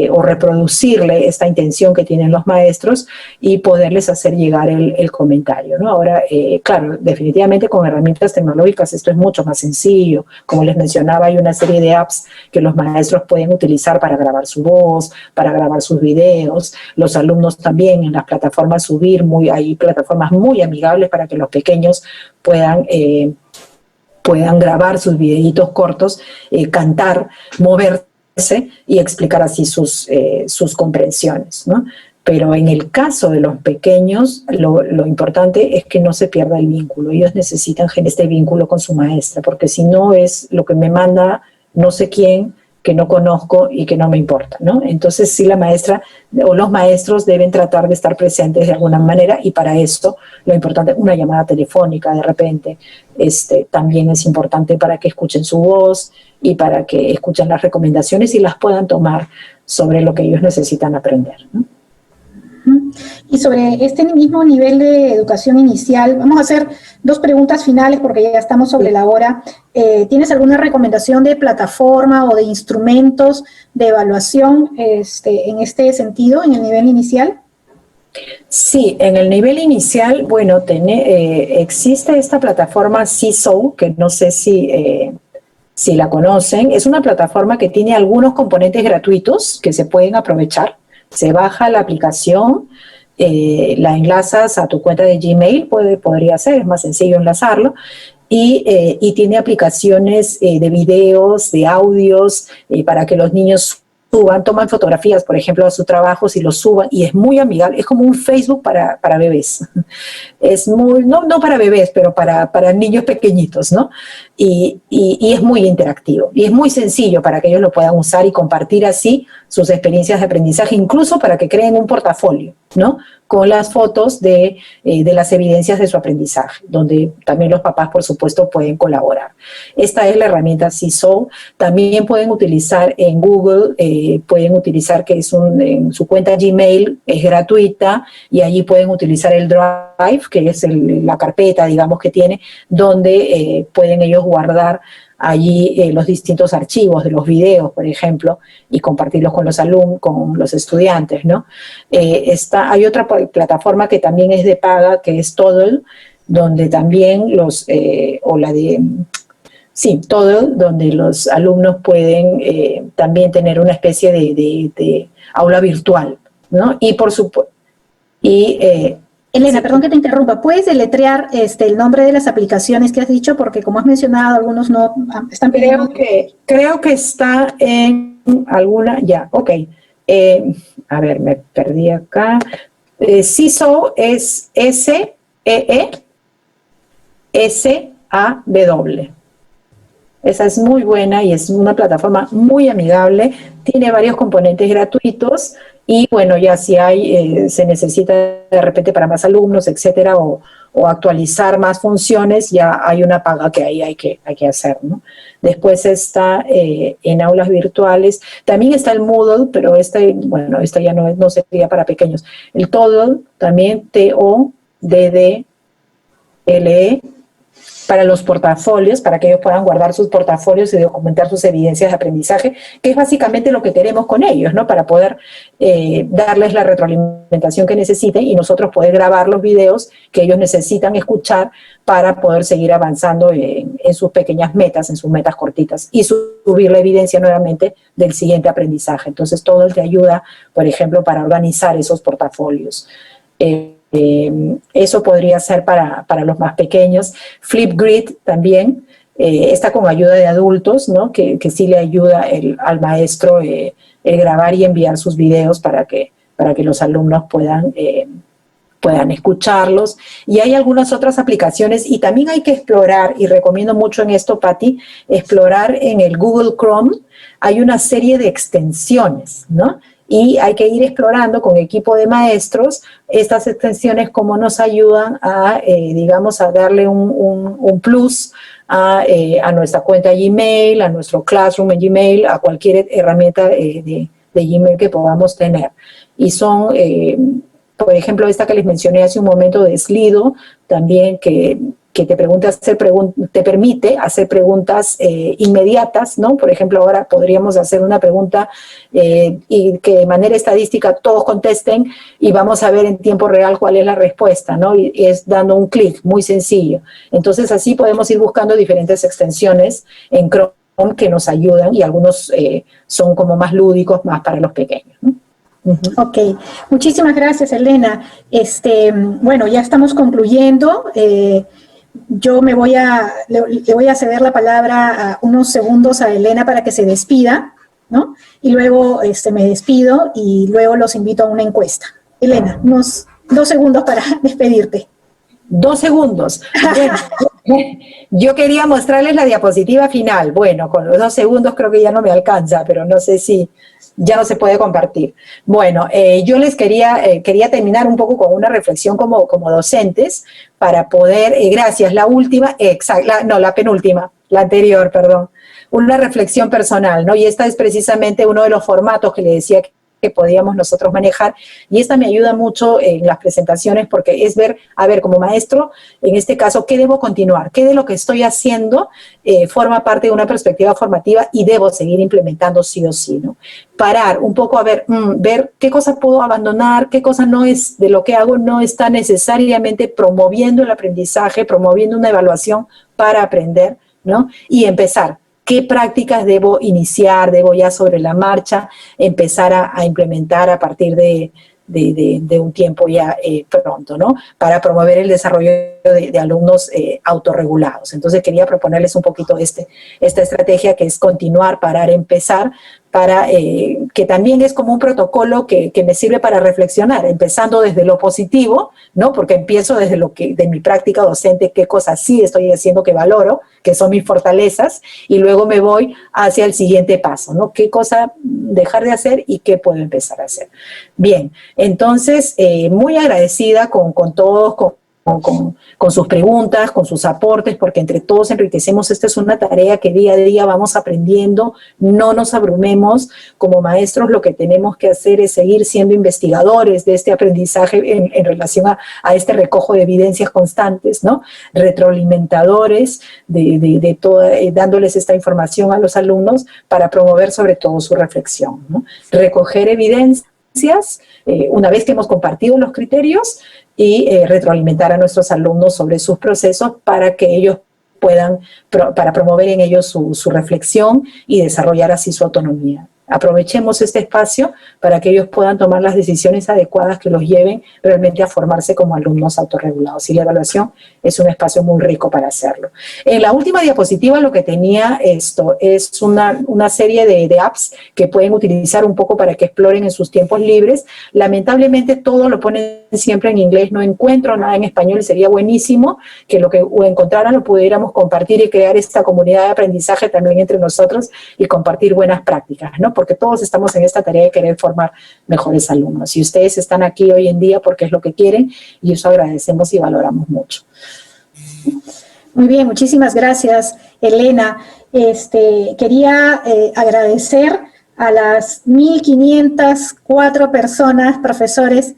o reproducirle esta intención que tienen los maestros y poderles hacer llegar el comentario, ¿no? Ahora, claro, definitivamente con herramientas tecnológicas esto es mucho más sencillo. Como les mencionaba, hay una serie de apps que los maestros pueden utilizar para grabar su voz, para grabar sus videos. Los alumnos también en las plataformas hay plataformas muy amigables para que los pequeños puedan grabar sus videitos cortos, cantar, moverse y explicar así sus comprensiones, ¿no? Pero en el caso de los pequeños, lo importante es que no se pierda el vínculo. Ellos necesitan este vínculo con su maestra, porque si no es lo que me manda no sé quién, que no conozco y que no me importa, ¿no? Entonces sí, la maestra o los maestros deben tratar de estar presentes de alguna manera, y para esto lo importante, una llamada telefónica de repente, también es importante para que escuchen su voz y para que escuchen las recomendaciones y las puedan tomar sobre lo que ellos necesitan aprender, ¿no? Y sobre este mismo nivel de educación inicial, vamos a hacer 2 preguntas finales porque ya estamos sobre la hora. ¿Tienes alguna recomendación de plataforma o de instrumentos de evaluación en este sentido, en el nivel inicial? Sí, en el nivel inicial, bueno, existe esta plataforma Seesaw, que no sé si la conocen. Es una plataforma que tiene algunos componentes gratuitos que se pueden aprovechar. Se baja la aplicación, la enlazas a tu cuenta de Gmail, podría ser, es más sencillo enlazarlo, y tiene aplicaciones de videos, de audios, para que los niños toman fotografías, por ejemplo, de sus trabajos y los suban, y es muy amigable, es como un Facebook para bebés. Es muy, no para bebés, pero para niños pequeñitos, ¿no? Y es muy interactivo, y es muy sencillo para que ellos lo puedan usar y compartir así sus experiencias de aprendizaje, incluso para que creen un portafolio, ¿no? Con las fotos de las evidencias de su aprendizaje, donde también los papás, por supuesto, pueden colaborar. Esta es la herramienta Seesaw. También pueden utilizar en Google, pueden utilizar que en su cuenta Gmail, es gratuita, y allí pueden utilizar el Drive, que es la carpeta, digamos, que tiene, donde pueden ellos guardar allí los distintos archivos de los videos, por ejemplo, y compartirlos con los alumnos, con los estudiantes, ¿no? Hay otra plataforma que también es de paga, que es Toddle, donde también Toddle, donde los alumnos pueden también tener una especie de aula virtual, ¿no? Y por supuesto, Elena, perdón que te interrumpa, ¿puedes deletrear el nombre de las aplicaciones que has dicho? Porque como has mencionado, algunos no están pidiendo. Creo que está en alguna, ya, ok. A ver, me perdí acá. Seesaw es SEESAW. Esa es muy buena y es una plataforma muy amigable, tiene varios componentes gratuitos y bueno, ya si se necesita de repente para más alumnos, etcétera, o actualizar más funciones, ya hay una paga que ahí hay que hacer, ¿no? Después está en aulas virtuales, también está el Moodle, pero esta ya no sería para pequeños. El Toddle, también TODDLE, para los portafolios, para que ellos puedan guardar sus portafolios y documentar sus evidencias de aprendizaje, que es básicamente lo que queremos con ellos, ¿no? Para poder darles la retroalimentación que necesiten y nosotros poder grabar los videos que ellos necesitan escuchar para poder seguir avanzando en sus pequeñas metas, en sus metas cortitas, y subir la evidencia nuevamente del siguiente aprendizaje. Entonces, todo te ayuda, por ejemplo, para organizar esos portafolios. Eso podría ser para los más pequeños. Flipgrid también está con ayuda de adultos, ¿no? Que sí le ayuda al maestro el grabar y enviar sus videos para que los alumnos puedan puedan escucharlos. Y hay algunas otras aplicaciones y también hay que explorar, y recomiendo mucho en esto, Patti, explorar en el Google Chrome. Hay una serie de extensiones, ¿no? Y hay que ir explorando con equipo de maestros estas extensiones, cómo nos ayudan a, digamos, a darle un plus a nuestra cuenta Gmail, a nuestro Classroom en Gmail, a cualquier herramienta de Gmail que podamos tener. Y son, por ejemplo, esta que les mencioné hace un momento de Slido, también que te permite hacer preguntas inmediatas, ¿no? Por ejemplo, ahora podríamos hacer una pregunta y que de manera estadística todos contesten y vamos a ver en tiempo real cuál es la respuesta, ¿no? Y es dando un clic, muy sencillo. Entonces, así podemos ir buscando diferentes extensiones en Chrome que nos ayudan y algunos son como más lúdicos, más para los pequeños, ¿no? Ok, muchísimas gracias, Elena. Bueno, ya estamos concluyendo. Yo le voy a ceder la palabra a unos segundos a Elena para que se despida, ¿no? Y luego me despido y luego los invito a una encuesta. Elena, unos 2 segundos para despedirte. 2 segundos. Bueno, yo quería mostrarles la diapositiva final. Bueno, con los 2 segundos creo que ya no me alcanza, pero no sé si ya no se puede compartir. Bueno, yo les quería terminar un poco con una reflexión como docentes para poder, gracias, la última, la penúltima, la anterior, perdón, una reflexión personal, ¿no? Y esta es precisamente uno de los formatos que le decía que podíamos nosotros manejar, y esta me ayuda mucho en las presentaciones porque es ver, a ver, como maestro, en este caso, ¿qué debo continuar? ¿Qué de lo que estoy haciendo forma parte de una perspectiva formativa y debo seguir implementando sí o sí, ¿no? Parar un poco a ver, ver qué cosas puedo abandonar, qué cosa no es, de lo que hago no está necesariamente promoviendo el aprendizaje, promoviendo una evaluación para aprender, ¿no? Y empezar. ¿Qué prácticas debo iniciar, debo ya sobre la marcha empezar a implementar a partir de un tiempo ya pronto, ¿no? Para promover el desarrollo de alumnos autorregulados. Entonces quería proponerles un poquito esta estrategia que es continuar, parar, empezar, para que también es como un protocolo que me sirve para reflexionar, empezando desde lo positivo, ¿no? Porque empiezo desde de mi práctica docente, qué cosas sí estoy haciendo que valoro, que son mis fortalezas, y luego me voy hacia el siguiente paso, ¿no? ¿Qué cosa dejar de hacer y qué puedo empezar a hacer? Bien, entonces, muy agradecida con todos, con sus preguntas, con sus aportes, porque entre todos enriquecemos. Esta es una tarea que día a día vamos aprendiendo, no nos abrumemos. Como maestros lo que tenemos que hacer es seguir siendo investigadores de este aprendizaje en relación a este recojo de evidencias constantes, ¿no? Retroalimentadores dándoles esta información a los alumnos para promover sobre todo su reflexión, ¿no? Recoger evidencias, una vez que hemos compartido los criterios, y retroalimentar a nuestros alumnos sobre sus procesos para que ellos puedan, para promover en ellos su reflexión y desarrollar así su autonomía. Aprovechemos este espacio para que ellos puedan tomar las decisiones adecuadas que los lleven realmente a formarse como alumnos autorregulados. Y la evaluación es un espacio muy rico para hacerlo. En la última diapositiva lo que tenía esto es una serie de apps que pueden utilizar un poco para que exploren en sus tiempos libres. Lamentablemente todo lo ponen siempre en inglés, no encuentro nada en español y sería buenísimo que lo que encontraran lo pudiéramos compartir y crear esta comunidad de aprendizaje también entre nosotros y compartir buenas prácticas, ¿no? Porque todos estamos en esta tarea de querer formar mejores alumnos. Y ustedes están aquí hoy en día porque es lo que quieren y eso agradecemos y valoramos mucho. Muy bien, muchísimas gracias, Elena. Quería agradecer a las 1.504 personas, profesores,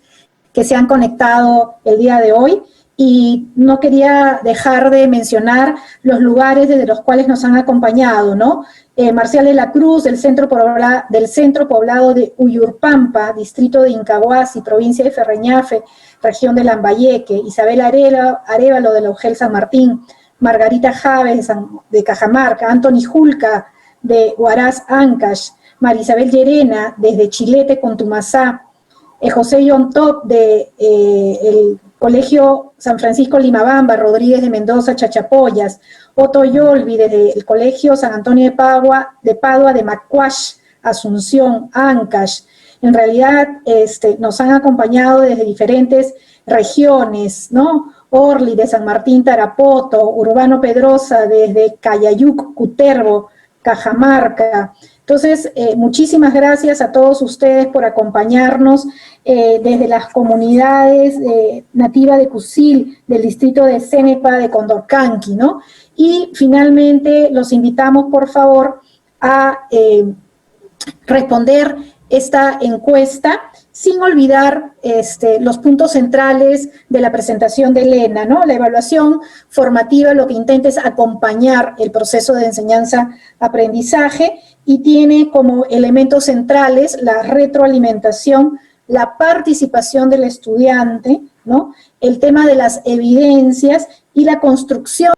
que se han conectado el día de hoy. Y no quería dejar de mencionar los lugares desde los cuales nos han acompañado, ¿no? Marcial de la Cruz, del centro poblado de Uyurpampa, distrito de Incahuasi, provincia de Ferreñafe, región de Lambayeque, Isabel Arévalo de la UGEL San Martín, Margarita Javes de Cajamarca, Anthony Julca de Huaraz Ancash, Marisabel Llerena desde Chilete, Contumazá, José John Top de el Colegio San Francisco Limabamba, Rodríguez de Mendoza, Chachapoyas, Otto Yolvi del Colegio San Antonio de Padua de Macuash, Asunción, Ancash. En realidad nos han acompañado desde diferentes regiones, ¿no? Orly, de San Martín, Tarapoto, Urbano Pedrosa, desde Cayayuc, Cutervo, Cajamarca. Entonces, muchísimas gracias a todos ustedes por acompañarnos desde las comunidades nativas de Cusil, del distrito de Cenepa, de Condorcanqui, ¿no? Y finalmente los invitamos, por favor, a responder esta encuesta, sin olvidar los puntos centrales de la presentación de Elena, ¿no? La evaluación formativa lo que intenta es acompañar el proceso de enseñanza-aprendizaje y tiene como elementos centrales la retroalimentación, la participación del estudiante, ¿no? El tema de las evidencias y la construcción